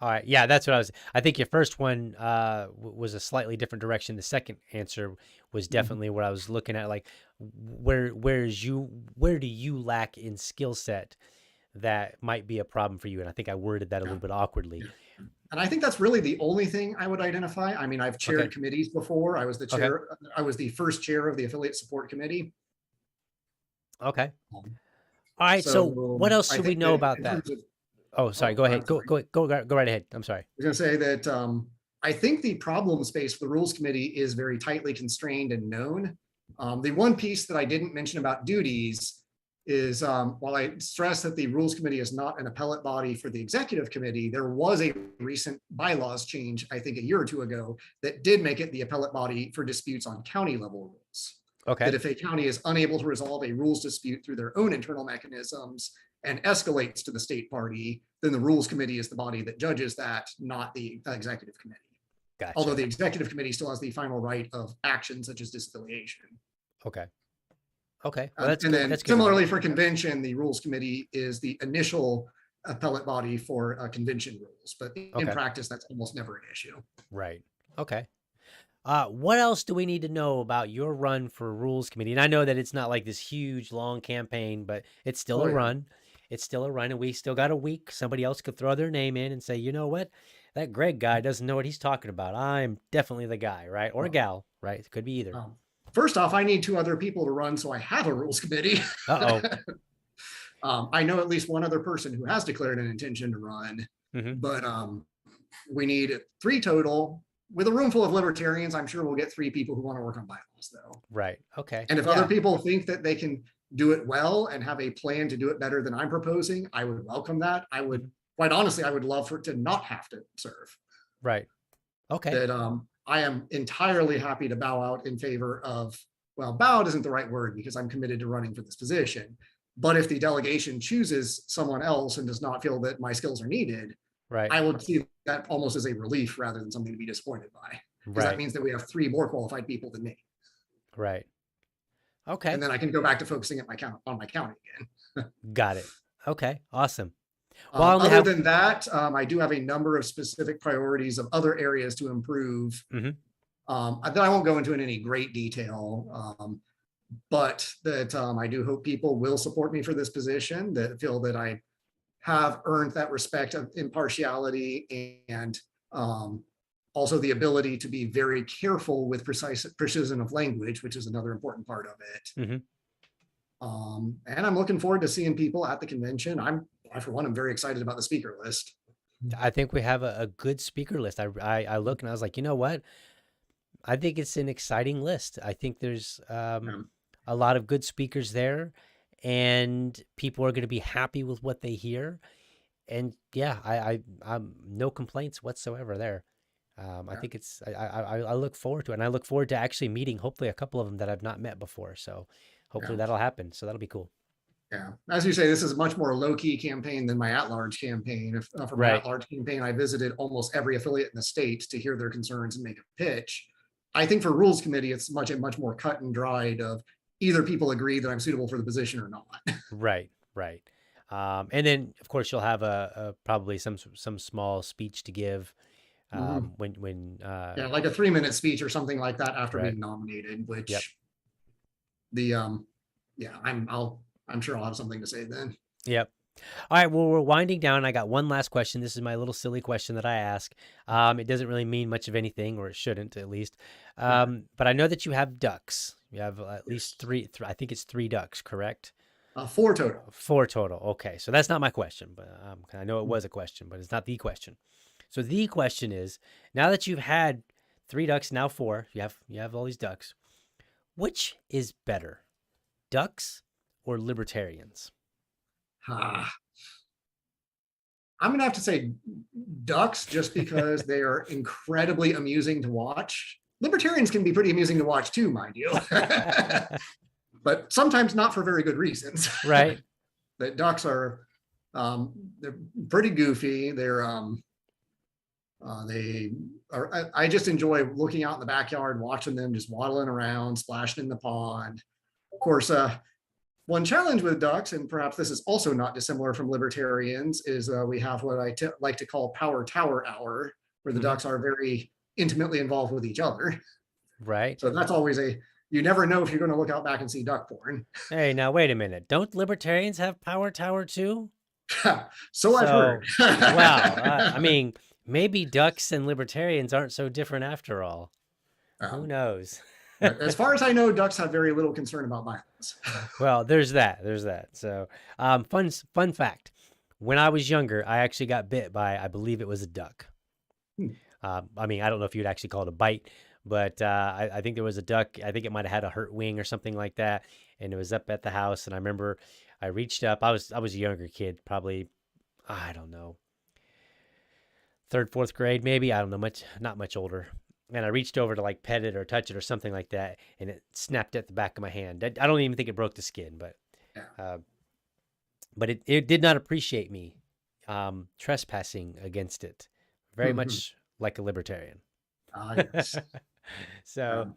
All right. Yeah, that's what I think your first one was a slightly different direction. The second answer was definitely what I was looking at. Like, where do you lack in skill set that might be a problem for you? And I think I worded that a little bit awkwardly. And I think that's really the only thing I would identify. I mean, I've chaired committees before. I was the chair. I was the first chair of the affiliate support committee. Okay. All right. So what else should we know about that? Oh, sorry. Go ahead. Go right ahead. I'm sorry. I was going to say that I think the problem space for the Rules Committee is very tightly constrained and known. The one piece that I didn't mention about duties is, while I stress that the Rules Committee is not an appellate body for the Executive Committee, there was a recent bylaws change, I think a year or 2 ago, that did make it the appellate body for disputes on county level rules. Okay. That if a county is unable to resolve a rules dispute through their own internal mechanisms and escalates to the state party, then the Rules Committee is the body that judges that, not the Executive Committee. Gotcha. Although the Executive Committee still has the final right of action, such as disaffiliation. Okay. Okay. Well, that's and good. then That's similarly for convention, the Rules Committee is the initial appellate body for convention rules, but in practice, that's almost never an issue. Right. Okay. What else do we need to know about your run for Rules Committee? And I know that it's not like this huge, long campaign, but it's still a run. It's still a run, and we still got a week. Somebody else could throw their name in and say, you know what? That Greg guy doesn't know what he's talking about. I'm definitely the guy, right? Or a gal, right? It could be either. First off, I need 2 other people to run, so I have a Rules Committee. I know at least one other person who has declared an intention to run, but we need 3 total. With a room full of libertarians, I'm sure we'll get 3 people who want to work on bylaws, though. Right. Okay. And if other people think that they can do it well and have a plan to do it better than I'm proposing, I would welcome that. I would, quite honestly, I would love for it to not have to serve. Right. Okay. That I am entirely happy to bow out in favor of well, bowed isn't the right word because I'm committed to running for this position. But if the delegation chooses someone else and does not feel that my skills are needed, Right. I would see that almost as a relief rather than something to be disappointed by. Because that Right. means that we have 3 more qualified people than me. Right. Okay. And then I can go back to focusing at my county again. Got it. Okay. Awesome. Well, I only Other have. than that, I do have a number of specific priorities of other areas to improve Mhm. that I won't go into in any great detail, but that I do hope people will support me for this position, that feel that I have earned that respect of impartiality and also the ability to be very careful with precision of language, which is another important part of it. Mhm. And I'm looking forward to seeing people at the convention. I, for one, am very excited about the speaker list. I think we have a good speaker list. I look and I was like, you know what? I think it's an exciting list. I think there's a lot of good speakers there, and people are going to be happy with what they hear. And yeah, I'm no complaints whatsoever there. I think it's I look forward to it, and I look forward to actually meeting hopefully a couple of them that I've not met before. So hopefully that'll happen. So that'll be cool. Yeah, as you say, this is a much more low-key campaign than my at-large campaign. For my at-large campaign, I visited almost every affiliate in the state to hear their concerns and make a pitch. I think for Rules Committee, it's much more cut and dried of either people agree that I'm suitable for the position or not. Right. And then of course you'll have a probably some small speech to give when yeah, like a 3-minute speech or something like that after right. being nominated, which Yep. Yeah, I'm sure I'll have something to say then. Yep. All right. Well, we're winding down. I got one last question. This is my little silly question that I ask. It doesn't really mean much of anything, or it shouldn't at least. But I know that you have ducks. You have at least three. I think it's 3 ducks, correct? 4 total. 4 total. Okay. So that's not my question, but I know it was a question, but it's not the question. So the question is, now that you've had 3 ducks, now 4, you have all these ducks. Which is better, ducks or libertarians? I'm going to have to say ducks just because they are incredibly amusing to watch. Libertarians can be pretty amusing to watch too, mind you, but sometimes not for very good reasons. Right. The ducks are they're pretty goofy. I just enjoy looking out in the backyard, watching them just waddling around, splashing in the pond. Of course, one challenge with ducks, and perhaps this is also not dissimilar from libertarians, is we have what I like to call power tower hour, where the ducks are very intimately involved with each other. Right. So that's always you never know if you're going to look out back and see duck porn. Hey, now wait a minute. Don't libertarians have power tower too? So I've heard. Wow. I mean, maybe ducks and libertarians aren't so different after all. Who knows? As far as I know, ducks have very little concern about violence. Well, there's that. So, fun fact. When I was younger, I actually got bit by, I believe it was a duck. I mean, I don't know if you'd actually call it a bite, but I think there was a duck. I think it might have had a hurt wing or something like that. And it was up at the house. And I remember I reached up. I was a younger kid, probably, I don't know, 3rd, 4th grade, maybe. I don't know, not much older. And I reached over to like pet it or touch it or something like that, and it snapped at the back of my hand. I don't even think it broke the skin, but it did not appreciate me trespassing against it. Very much like a libertarian. Yes. So,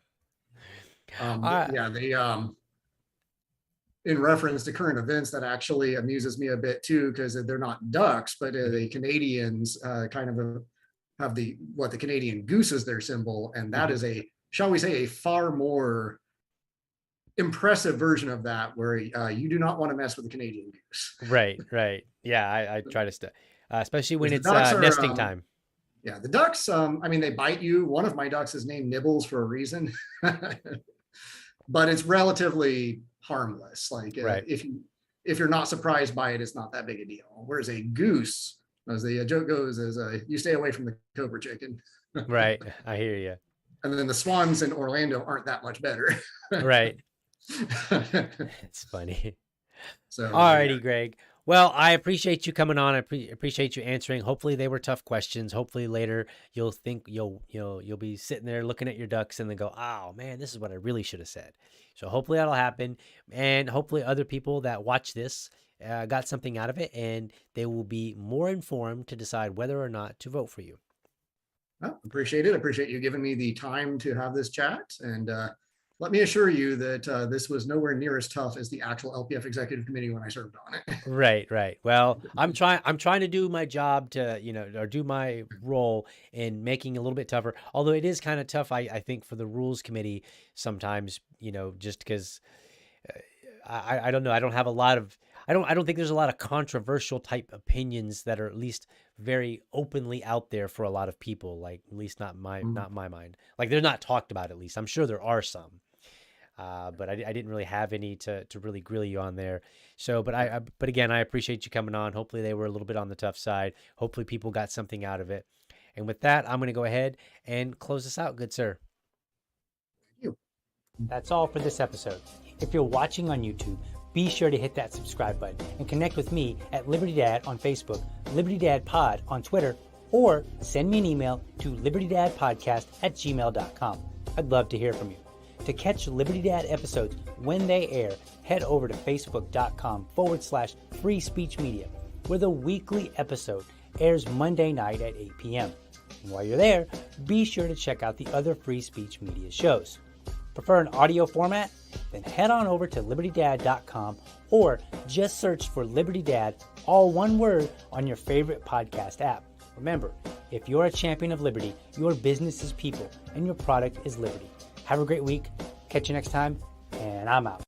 in reference to current events, that actually amuses me a bit too, because they're not ducks, but the Canadians kind of have the Canadian goose is their symbol, and that is shall we say, a far more impressive version of that, where you do not want to mess with the Canadian goose. Right. Yeah, I try to especially when it's nesting time. Yeah, the ducks, I mean, they bite you. One of my ducks is named Nibbles for a reason, but it's relatively harmless. Like if you're not surprised by it, it's not that big a deal. Whereas a goose, as the joke goes, is you stay away from the cobra chicken. Right, I hear you. And then the swans in Orlando aren't that much better. Right. It's funny. So, alrighty, Greg. Well, I appreciate you coming on. I appreciate you answering. Hopefully they were tough questions. Hopefully later you'll think you'll be sitting there looking at your ducks and then go, "Oh man, this is what I really should have said." So hopefully that'll happen, and hopefully other people that watch this got something out of it, and they will be more informed to decide whether or not to vote for you. Well, appreciate it. Appreciate you giving me the time to have this chat. And let me assure you that this was nowhere near as tough as the actual LPF Executive Committee when I served on it. Right. Well, I'm trying to do my job to, or do my role in making it a little bit tougher. Although it is kind of tough, I think, for the Rules Committee sometimes, just because I don't know. I don't have a lot of, I don't think there's a lot of controversial type opinions that are at least very openly out there for a lot of people. Like, at least not my mind. Like, they're not talked about, at least. I'm sure there are some. But I didn't really have any to really grill you on there. So, but again, I appreciate you coming on. Hopefully they were a little bit on the tough side. Hopefully people got something out of it. And with that, I'm going to go ahead and close this out, good sir. Thank you. That's all for this episode. If you're watching on YouTube, be sure to hit that subscribe button and connect with me at LibertyDad on Facebook, LibertyDadPod on Twitter, or send me an email to libertydadpodcast@gmail.com. I'd love to hear from you. To catch Liberty Dad episodes when they air, head over to facebook.com/free speech media, where the weekly episode airs Monday night at 8 p.m. And while you're there, be sure to check out the other free speech media shows. Prefer an audio format? Then head on over to libertydad.com or just search for Liberty Dad, all one word, on your favorite podcast app. Remember, if you're a champion of liberty, your business is people and your product is liberty. Have a great week. Catch you next time, and I'm out.